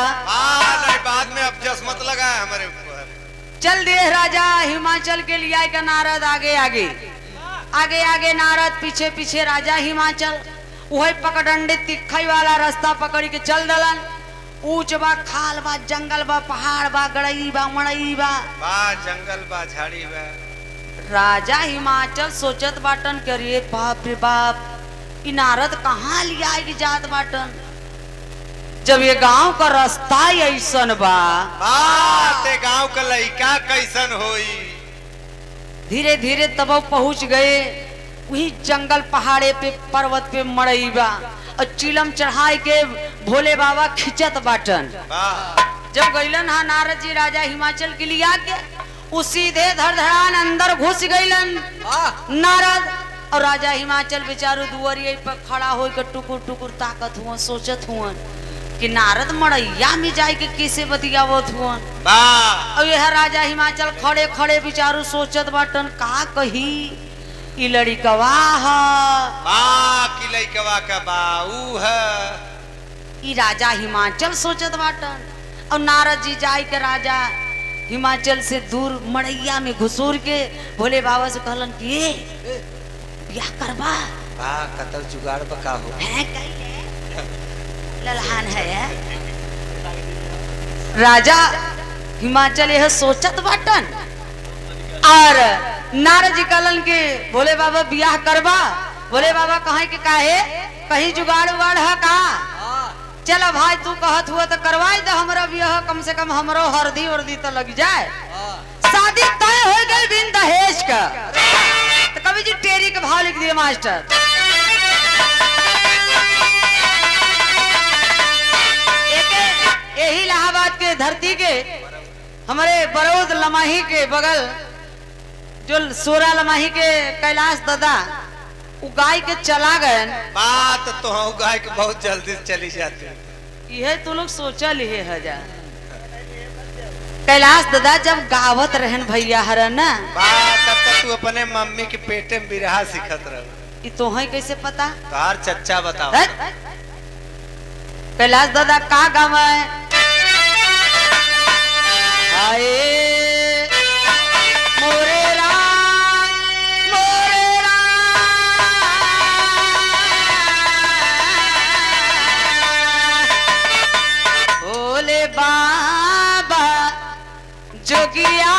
बाद में अब जस मत लगा हमारे ऊपर। चल दे राजा हिमाचल के लिए आए का नारद आगे आगे आगे आगे, नारद पीछे पीछे राजा हिमाचल। वही पकड़ंडे तिखई वाला रास्ता पकड़ के चल दलन। ऊंच बा, खाल बा, जंगल बा, पहाड़ बा, गड़ई बा, मड़ई बा, जंगल बा, झाड़ी बा। राजा हिमाचल सोचत बाटन के अरे बाप रे बाप, इ नारद कहाँ लिया की जात बाटन, जब ये गांव का रास्ता ऐसन बा, ते गांव का लड़का कैसन होई। धीरे धीरे तब पहुंच गए वही जंगल पहाड़े पे, पर्वत पे मड़ई बा, और चिलम चढ़ाई के भोले बाबा खिंचत बाटन। जब गईलन हा नारद जी राजा हिमाचल के लिए आके, वो सीधे धड़धड़ान अंदर घुस गईलन नारद, और राजा हिमाचल बेचारू दुआरिये पर खड़ा होकर टुकुर टुकुर ताकत हुआ, सोचत हुआ कि नारद मड़ैया में जाए के कैसे बतियावत हुआ। और यह राजा हिमाचल खड़े खड़े बेचारू सोचत बाटन का कही ई लड़कवा की लड़कवा का बाऊ है। ई राजा हिमाचल सोचत बाटन, और नारद जी जाए के राजा हिमाचल से दूर मड़ैया में घुसूर के भोले बाबा से कहलन कि ये ब्याह करबा, कतल जुगाड़ बका हो है कहीं ललहान है। राजा हिमाचल यह सोचत बाटन, और नारद जी कहलन के भोले बाबा ब्याह करबा। भोले बाबा कहे कि काहे, कहीं जुगाड़ उगाड़ है का, चलो भाई तू कहत हुआ तो करवाई दे हमरा बियाह, कम से कम हमरो हरदी उर्दी तो लग जाए। शादी तय हो गई बिन दहेज का। तो कवि जी टेरी के भाव लिख दिए मास्टर। यही इलाहाबाद के धरती के हमारे बरौद लमाही के बगल जो 16 लमाही के कैलाश दादा वो गाय के चला गए। बात तो हम गाय के बहुत जल्दी चली जाती। यह तो लोग सोचा लिए हजार कैलाश दादा जब गावत रहन भैया हर ना बात तब तक तू अपने मम्मी के पेटे में बिरहा सिखत रह। तो है कैसे पता? तार चच्चा बताओ। कैलाश दादा का गाँव है? आए मोरे राम मोरे राम भोले बाबा जोगिया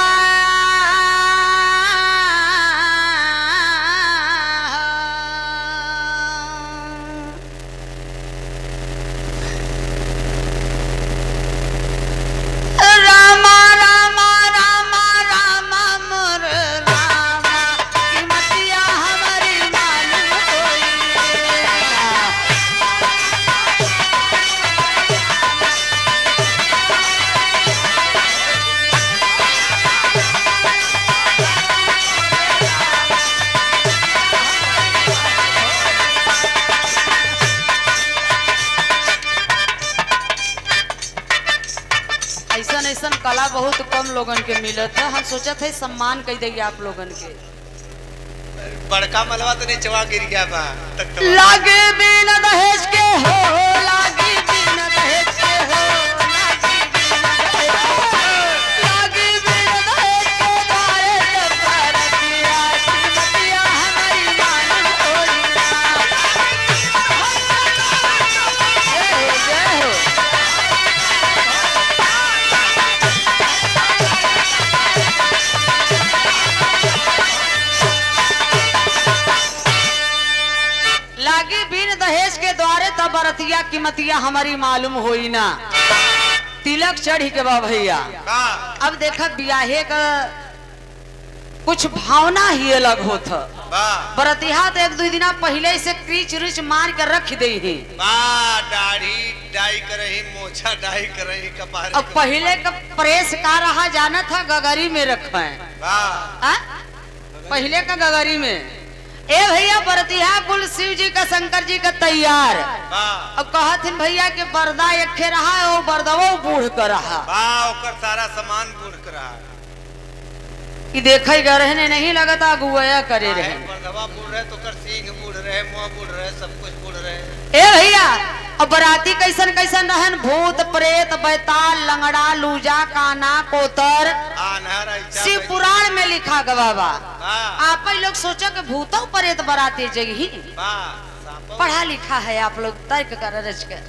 ऐसा कला बहुत कम लोगन के मिलत है। हम सोचत है सम्मान कह देंगे आप लोगन के। बड़का मलवा तो नहीं चवा गिर गया बा तक तो लागे बिन दहेज के हो, लागे बिन दहेज के हो, लागे बिन दहेज के द्वारे परतिया श्रीमतिया हमारी मानन होई ना। जय हो लागी बिन दहेज के द्वारे तब बरतिया कीमतिया हमारी मालूम होई ना। तिलक चढ़ी के बा भैया। अब देखा ब्याहे का कुछ भावना ही अलग होत। बरतिया तो 1-2 दिन पहले से क्रीच रिच मार कर रख दे ही। दाढ़ी डाई करही, मोछा डाई करही, कपारे। अब पहले का प्रेस का रहा जाना था गगरी में रखा है। पहले का गगरी में ए भैया बरतिया कुल शिव जी का शंकर जी का तैयार। अब कहथिन भैया के बरदा एक रहा है वो बरदवो बूढ़ कर रहा। सारा सामान बूढ़ कर रहा कि देखे गए रहने नहीं लगता गुआ करे रहे। बरदवा बूढ़ रहे तो कर सींग बूढ़ रहे, मुंह बूढ़ रहे, सब कुछ बूढ़ रहे। ए भैया अब बराती कैसन कैसन रहन? भूत प्रेत बैताल लंगड़ा लूजा काना कोतर शिव पुराण में लिखा गवा बा। आप लोग सोचो कि भूतों प्रेत बराती जगही पढ़ा लिखा है आप लोग तर्क कर रच कर।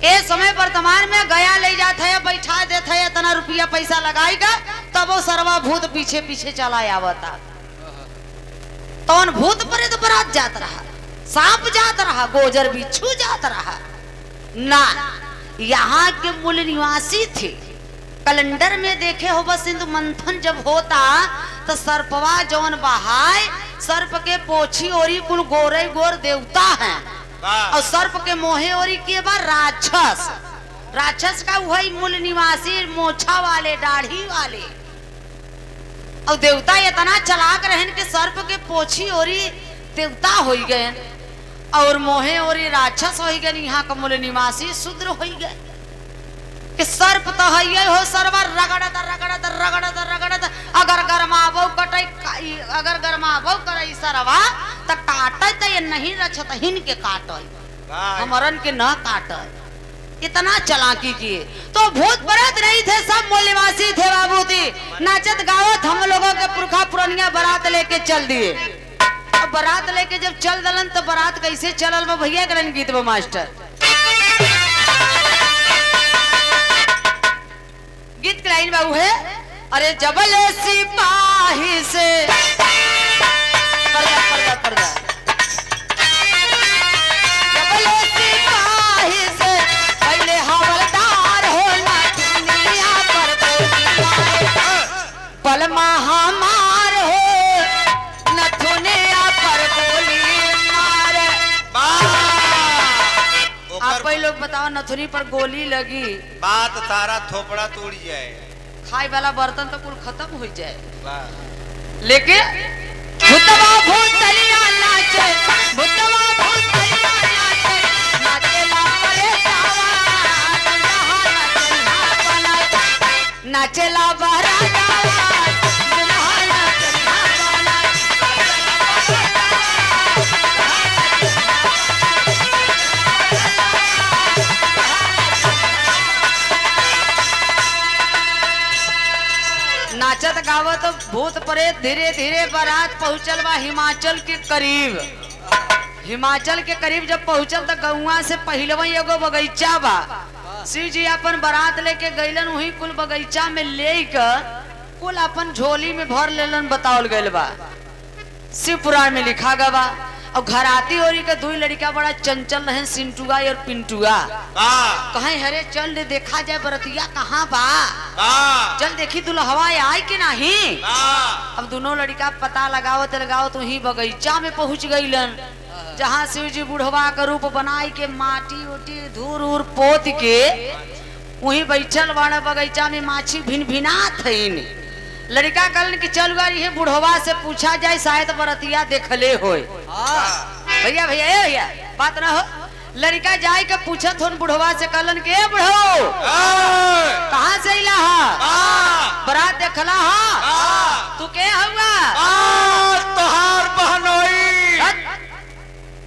ए समय वर्तमान में गया ले जाते है, बैठा देते है, इतना रुपया पैसा लगाएगा तब वो सर्वा भूत पीछे पीछे चला आवता। तो भूत प्रेत बरात जात रहा, सांप जात रहा, गोजर बिच्छू जात रहा ना। यहाँ के मूल निवासी थे। कैलेंडर में देखे हो बस सिंधु मंथन जब होता तो सर्पवा जौन बहाय सर्प के पोछी ओरी कुल गोरे गोर देवता हैं और सर्प के मोहे ओरी के बा राक्षस। राक्षस का वही मूल निवासी मोछा वाले दाढ़ी वाले और देवता इतना चलाक रहन के सर्प के पोछी ओरी देवता हो गए और मोहे ओरी राक्षस हो गए। यहाँ का मूल निवासी शूद्र हो गए कि सर्प तो है हो सर्वर रगड़त रगड़त रगड़त रगड़त अगर गरमाबो कटै अगर गरमाबो करे सरवा त काटै त ये नहीं रछत हिन के काटै हमरन के न काटै। इतना चालाकी किए तो भूत प्रेत नहीं थे, सब मूल निवासी थे बाबू जी। नाचत गावत हम लोगों के पुरखा पुरनिया बारात लेके चल दिए। अब बारात लेके जब चल दलन तो बारात कैसे चलल बा भैया करन गीत बा मास्टर। गीत के लाइन बाबू है अरे जबल सिपाही से पर्दा पर्दा पर्दा जबल सिपाही से पलमा हमार हो नथुने पर गोली मार। आप ही लोग बताओ नथुनी पर गोली लगी बात सारा थोपड़ा तोड़ जाए, खाई वाला बर्तन तो कुल खत्म हो जाए। लेकिन भूतवा भूतलिया नाचे, भूतवा भूतलिया नाचे, नाचेला परे जावा, नाचेला बहरा जावा, नाचत गावत भूत प्रेत धीरे धीरे बारात पहुंचल बा हिमाचल के करीब। हिमाचल के करीब जब पहुंचल तो गौवा से पहलवा एगो बगीचा बा। शिव जी अपन बारात लेके गईलन, वही कुल बगीचा में लेकर कुल अपन झोली में भर लेलन बतावल गइल बा। शिव पुराण में लिखा गया बा। और घराती ओरी के दो लड़का बड़ा चंचल रहे, सिंटुआ और पिंटुआ। कहे हरे चल दे देखा जाए बरतिया कहाँ बा, चल देखी दुल्हवा आई कि नहीं। अब दोनों लड़का पता लगावत लगावत वही बगीचा में पहुंच गईलन, जहाँ शिव जी बुढ़वा का रूप बनाई के माटी उटी धूर उर पोत के वही बैठल बाड़ा बगीचा में माछी भिन भिनात हईन। लड़का कहलन कि चल गाड़ी है बुढ़वा से पूछा जाए शायद बरतिया देखले होए। भैया भैया ए भैया बात ना हो। लड़का जाए के पूछत होन बुढ़वा से, कहलन कि ए बुढ़ो कहाँ से इला हा, बरात देखला हा, तू के हुआ? तोहार बहनोई,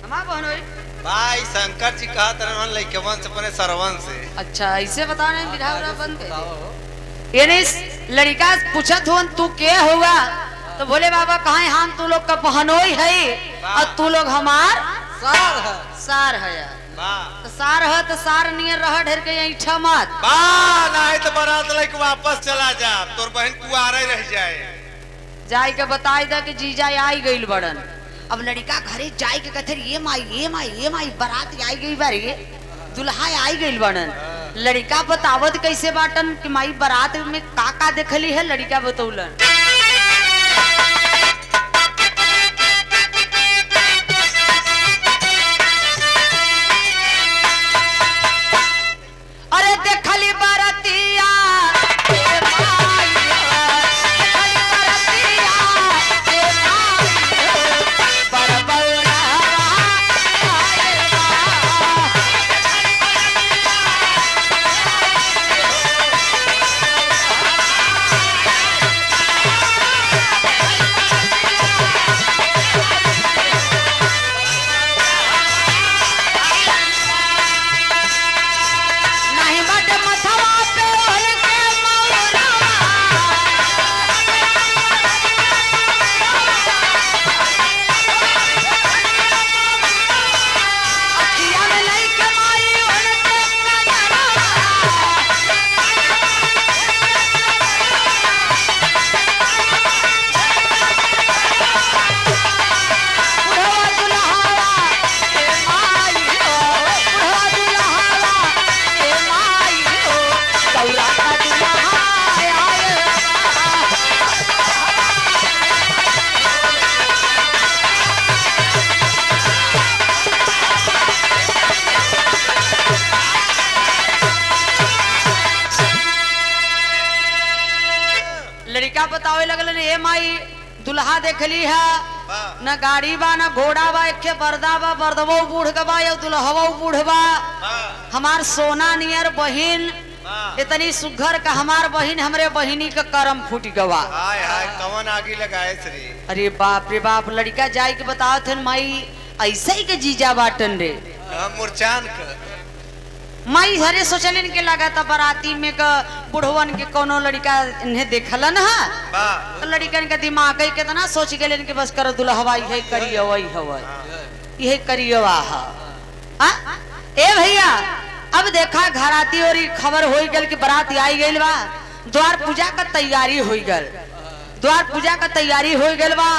हमार बहनोई भाई शंकर जी कहा तरह लइकवन से अपने सरवन से। अच्छा ऐसे बता रहे बिरहा बंद ये नहीं। लड़का पूछत हो तू के हुआ, तो बोले बाबा कहा हम तू लोग का बहनोई है और तू लोग हमार सार है। सार है तो सार है तो सार नियर रह ढेर के यहीं मत नहीं तो बारात लेके वापस चला जा, तोर बहन कुआरे रह जाए। जाए के बताई दा कि जीजा आई गइल बड़न। अब लड़का घरे जाए के कहते ये माई ये माई ये माई बारात आई गई बारी, दुल्हा आई गइल बड़न। लड़का बतावत कैसे बाटन कि माई बारात में का देखली है। लड़का बतौलन अरे देखली बारातिया बतावे लगलन ए माई दुल्हा देखली है न गाड़ी बा न घोड़ा बा, एक बरदा बा, बरदबो बूढ़ का बा या दुल्हवो बूढ़ बा। हमार सोना नियर बहिन इतनी सुघर का हमार बहिन हमरे बहिनी का करम फूट गवा। हाय हाय कवन आगी लगाए श्री। अरे बाप रे बाप। लड़का जाए के बताओ थे माई ऐसे ही के जीजा बाटन रे मुरचान का माई हरे सोचलिन के लगा था बराती में का बुढ़वन के कोनो लड़का इन्हें देखलन है तो लड़कन के दिमाग के कितना सोच गए कि बस कर दुल्हवा यही करिए वही हवा यही करिए वाह। ए भैया अब देखा घराती और खबर हो गल कि बारात आई गई बा, द्वार पूजा का तैयारी हो गल, द्वार पूजा का तैयारी हो गल बा।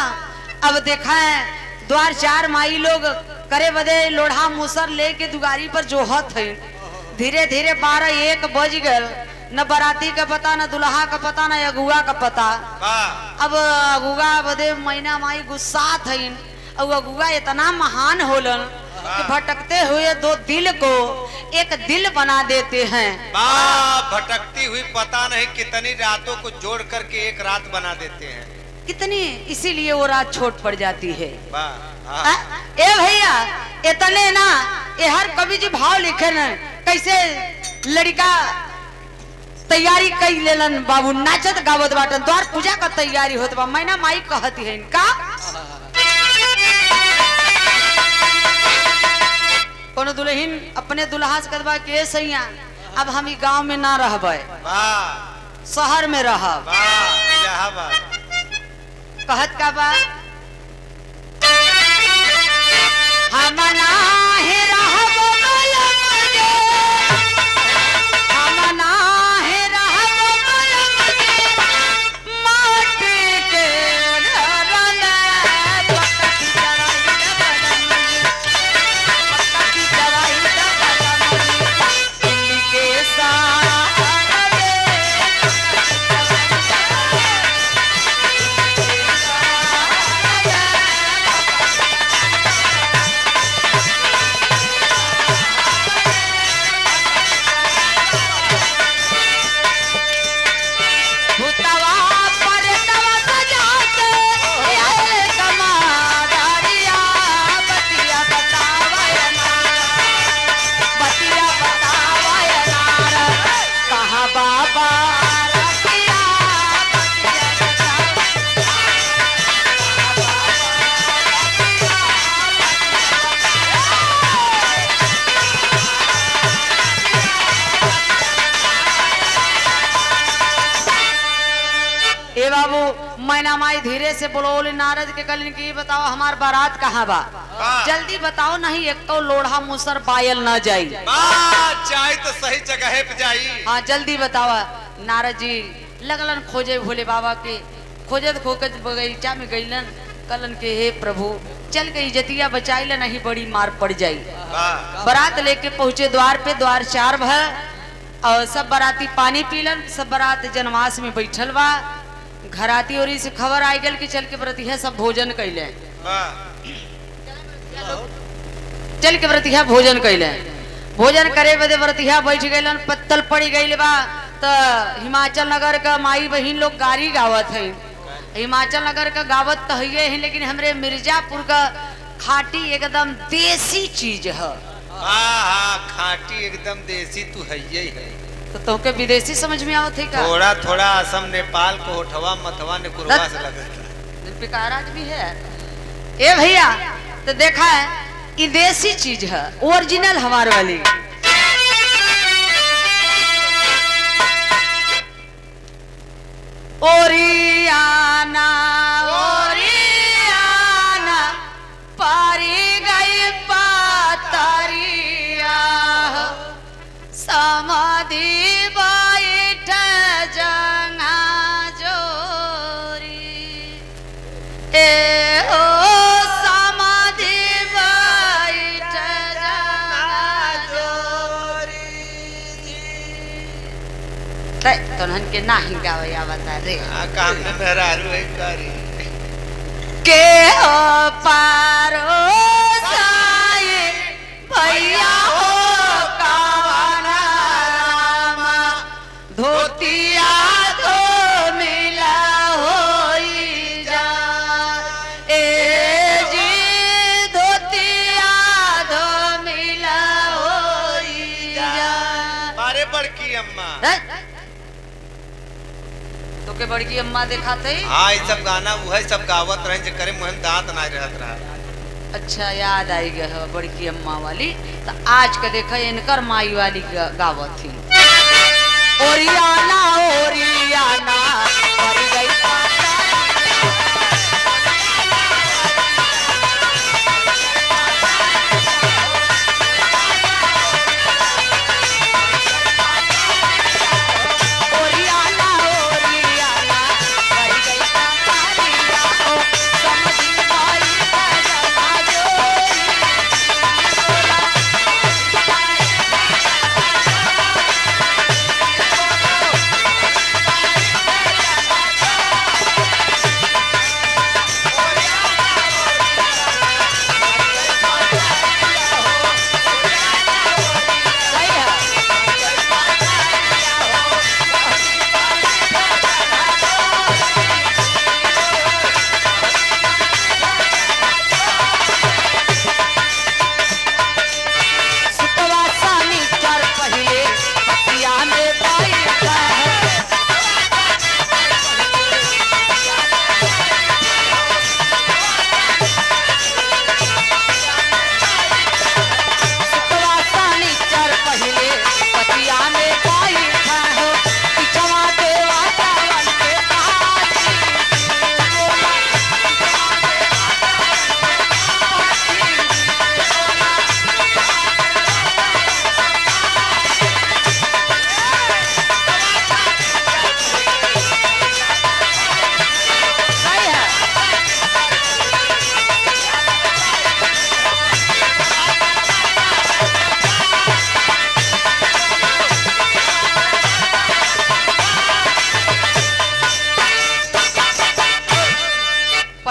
अब देखा है द्वार चार माई लोग करे बदे लोढ़ा मुसर लेके दुगारी पर जोहत है। धीरे धीरे 12-1 बज गल, न बाराती का पता, न दुल्हा का पता, न अगुआ का पता। अब अगुआ बदे मैना माई गुस्सात हईन, और अगुआ इतना महान होलन कि भटकते हुए दो दिल को एक दिल बना देते हैं। भटकती हुई पता नहीं कितनी रातों को जोड़ करके एक रात बना देते हैं। कितनी, इसीलिए वो रात छोट पड़ जाती है। वाह। ए भैया इतने ना, ये हर कवि जी भाव लिखे न, कैसे लड़का तैयारी कई लेलन बाबू, नाचत गावत बाटन, द्वार पूजा का तैयारी होत बा। मैना माई कहती है इनका, कोनो दुल्हन अपने दुल्हा से कहबा के सैया अब हम ई गांव में ना रहबे, शहर में रहब। कहत का बा, हम नाहे रहब मलम जे, हम नाहे रहब मलम जे, माटी के घर में पटकी चढ़ाई डबल पटकी चढ़ाई डबल दिल्ली के सारे मैना माई धीरे से बोलोले नारद के कलिन की बताओ हमार बारात कहाँ बा, जल्दी बताओ नहीं एक तो लोढ़ा मुसर पायल न जाई। चाहे तो सही जगह पे जाई। हाँ जल्दी बताओ। नारद जी लगलन खोजे भोले बाबा के, खोजत खोकत बगीचा में गईलन, कलन के हे प्रभु चल गई जतिया बचाइल नहीं बड़ी मार पड़ जाई। बारात लेके पहुंचे द्वार पे, द्वार चार भर और सब बाराती पानी पीलन, सब बारात जनवास में बैठल बा। घराती ओरी से खबर आई गल कि चल के व्रतिया सब भोजन कैले, चल के व्रतिया भोजन कैले। भोजन करे बदे व्रतिया बैठ गईलन, पत्तल पड़ी गई बा। तो हिमाचल नगर का माई बहन लोग गारी गावत है। हिमाचल नगर का गावत तो है, लेकिन हमरे मिर्जापुर का खाटी एकदम देसी चीज है। खाटी एकदम देसी तू है ही है। तो तुमके विदेशी समझ में आवत है का? थोड़ा थोड़ा असम नेपाल को होठवा मतवा ने कुरवा से लगता पिकाराज भी है। ए भैया तो देखा है ये देसी चीज है, ओरिजिनल हमारे वाली। ओरियाना ओरियाना पारी गई पातरिया, समाधि बैठ जंगा जोरी, ए ओ समाधि बैठ जंगा जोरी। तोहन के नाही गावया बता रे काम में मेहरारू है कारी के हो पारो साए भैया हो कावना रामा, धोतिया धो मिला होई जा, ए जी धोतिया धो मिला होई जा। मारे बड़की अम्मा तो के बड़की अम्मा दिखाते। हाँ ये सब गाना वह सब गावत रहे जे करे मुहम दांत ना रहत रहा। अच्छा याद आई गया बड़की अम्मा वाली। तो आज का देखा इनकर माई वाली गावत थी। ओरियाना ओरियाना पर गई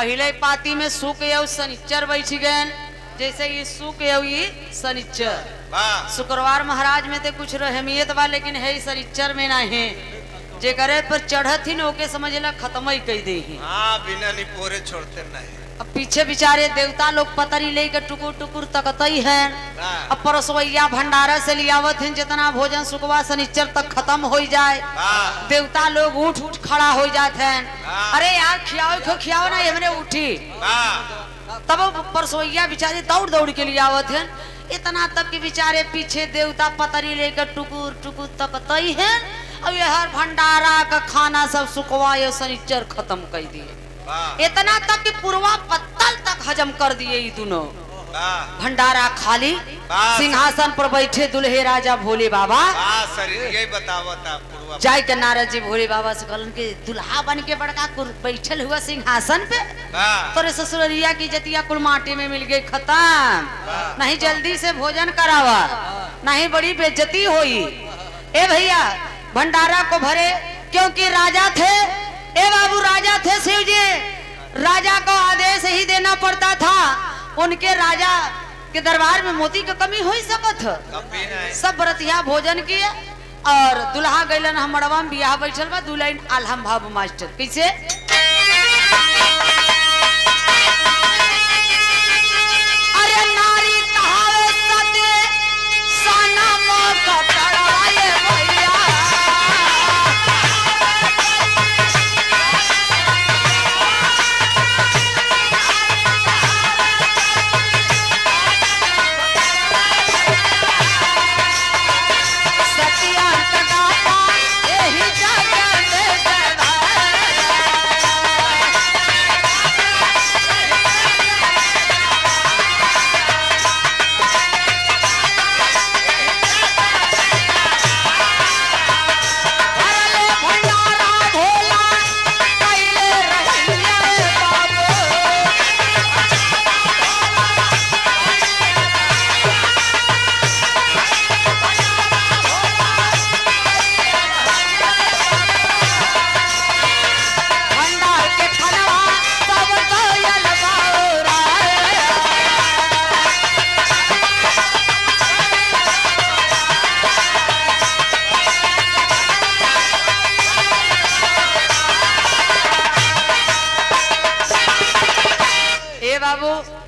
पहले पाती में सुख यौ शनिचर बैठ गए, जैसे ये सुख यौ ये शनिचर। वाह शुक्रवार महाराज में तो कुछ रहमियत बा, लेकिन है शनिचर में ना है। जे करे पर चढ़त ही ओके समझला खत्म ही कह दे। हाँ बिना निपोरे छोड़ते नहीं। अब पीछे बेचारे देवता लोग पतरी लेकर टुकुर टुकुर तकतई है। अब परसोईया भंडारा से लियावत हैं, जितना भोजन सुखवा शनिचर तक खत्म हो जाए। देवता लोग उठ उठ खड़ा हो जाते हैं, अरे यार खियाओ क्यों खियाओ ना, हमने उठी। तब परसोईया बेचारे दौड़ दौड़ के लियावत हैं, इतना तक के बेचारे पीछे देवता पतरी लेकर टुकुर टुकुर तकतई है। अब यह भंडारा का खाना सब सुखवा शनिचर खत्म कर दिए, इतना तक कि पूर्वा पत्तल तक हजम कर दिए। ये दोनों भंडारा खाली, सिंहासन पर बैठे दुल्हे राजा भोले बाबा। यही बतावता जाय के नारद जी भोले बाबा से कहलन के दुल्हा बन के बड़का बैठल हुआ सिंहासन पे, तोरे ससुरिया की जतिया कुल माटी में मिल गई खत्म, नहीं जल्दी से भोजन करावा, नहीं बड़ी बेइज्जती हुई। ए भैया भंडारा को भरे, क्योंकि राजा थे। ए बाबू राजा थे शिव जी, राजा को आदेश ही देना पड़ता था। उनके राजा के दरबार में मोती की कमी हो सकत। सब व्रतिया भोजन किए और दुल्हा गैलन हम मड़वा में बियाह बैठल बा, दुल्हन आलम भाव मास्टर कैसे अरे नारी कहावे सते साना मौका पड़ाए भैया।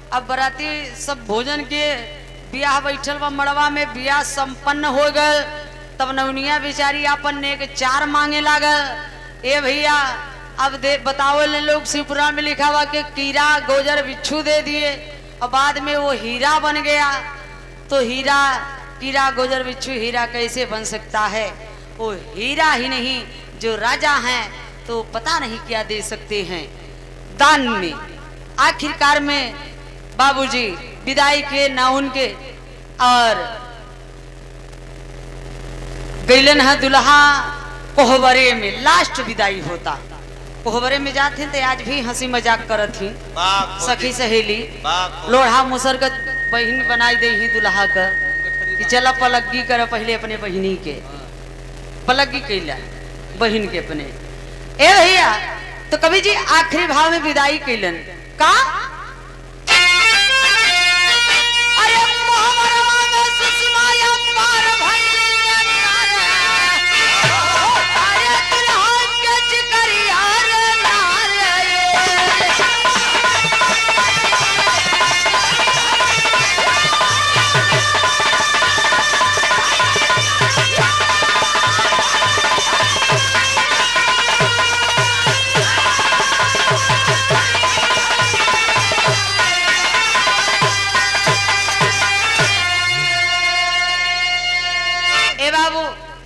अब बराती सब भोजन के बियाह बैठल बा मड़वा में, बियाह संपन्न हो गए। तब नवनिया बेचारी अपन ने एक चार मांगे लागल। ए भैया अब दे बताओ लोग शिवपुराण में लिखा हुआ कि कीड़ा गोजर बिच्छू दे दिए और बाद में वो हीरा बन गया। तो हीरा कीड़ा गोजर बिच्छू हीरा कैसे बन सकता है? वो हीरा ही नहीं, जो राजा हैं तो पता नहीं क्या दे सकते हैं दान में। आखिरकार में बाबूजी विदाई के ना उनके और गैलन है दुल्हा कोहबरे में। लास्ट विदाई होता कोहबरे में जाते तो आज भी हंसी मजाक करत थी सखी सहेली, लोढ़ा मुसर का बहन बनाई दे ही दुल्हा का कि चला पलग्गी कर पहले अपने बहनी के पलग्गी कैला बहन के अपने। ए भैया तो कवि जी आखिरी भाव में विदाई कैलन का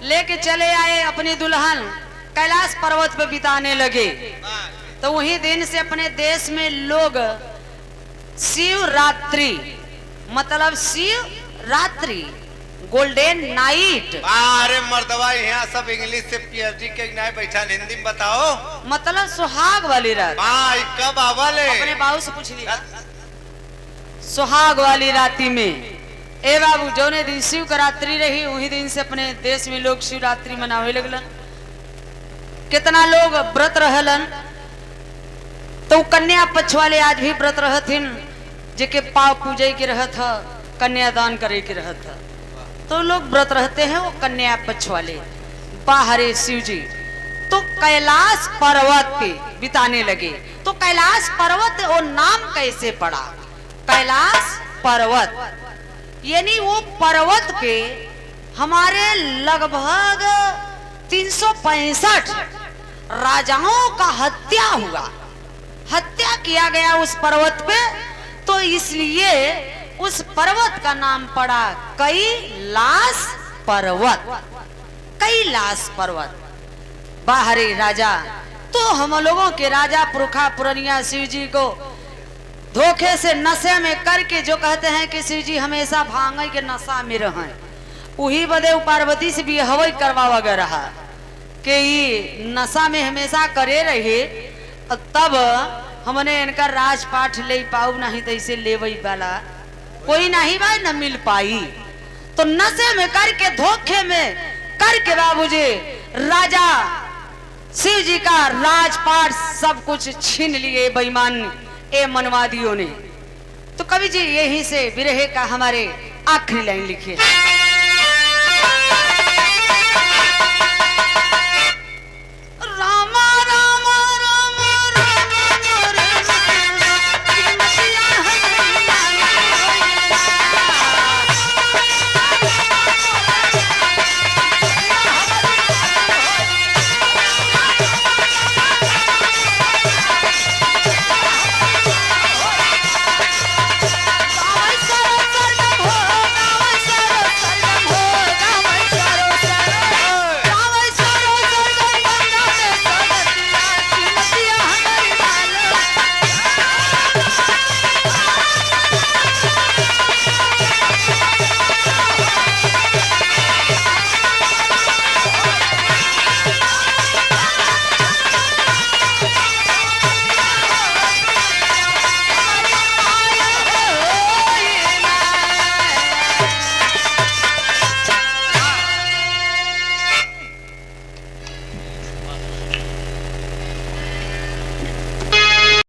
लेके चले आए अपनी दुल्हन कैलाश पर्वत पे बिताने लगे। तो वही दिन से अपने देश में लोग शिवरात्रि मतलब शिवरात्रि गोल्डन नाइट। अरे मर्दवा यहाँ सब इंग्लिश से पीएचडी के नहीं बैठा, हिंदी में बताओ मतलब सुहाग वाली रात। कब आवले अपने बाबू से पूछ लिया। सुहाग वाली राती में ए बाबू जौने दिन शिव का रात्रि रही वही दिन से अपने देश में लोग शिवरात्रि मनावे लगलन। कितना लोग व्रत रहलन तो कन्या पक्ष वाले आज भी व्रत रहथिन, जेके पाव पूजे के रहत है, कन्यादान करे के रहत है, तो लोग व्रत रहते हैं वो कन्या पक्ष वाले। बाहरे शिव जी तो कैलाश पर्वत पे बिताने लगे। तो कैलाश पर्वत वो नाम कैसे पड़ा? कैलाश पर्वत यानी वो पर्वत पे हमारे लगभग 365 राजाओं का हत्या हुआ, हत्या किया गया उस पर्वत पे। तो इसलिए उस पर्वत का नाम पड़ा कैलाश पर्वत। कैलाश पर्वत बाहरी राजा, तो हम लोगों के राजा पुरखा पुरनिया शिव जी को धोखे से नशे में करके जो कहते हैं कि शिव जी हमेशा भांगे के नशा में रहें, वही बदे पार्वती से भी हवई करवा वगैरह कि ये नशा में हमेशा करे रहे, तब हमने इनका राजपाठ ले पाऊ, नहीं तो इसे ले वही वाला कोई नहीं भाई न मिल पाई। तो नशे में करके धोखे में करके बाबूजी राजा शिव जी का राजपाट सब कुछ छीन लिए बेईमान ए मनवादियों ने। तो कवि जी यहीं से विरह का हमारे आखिरी लाइन लिखे।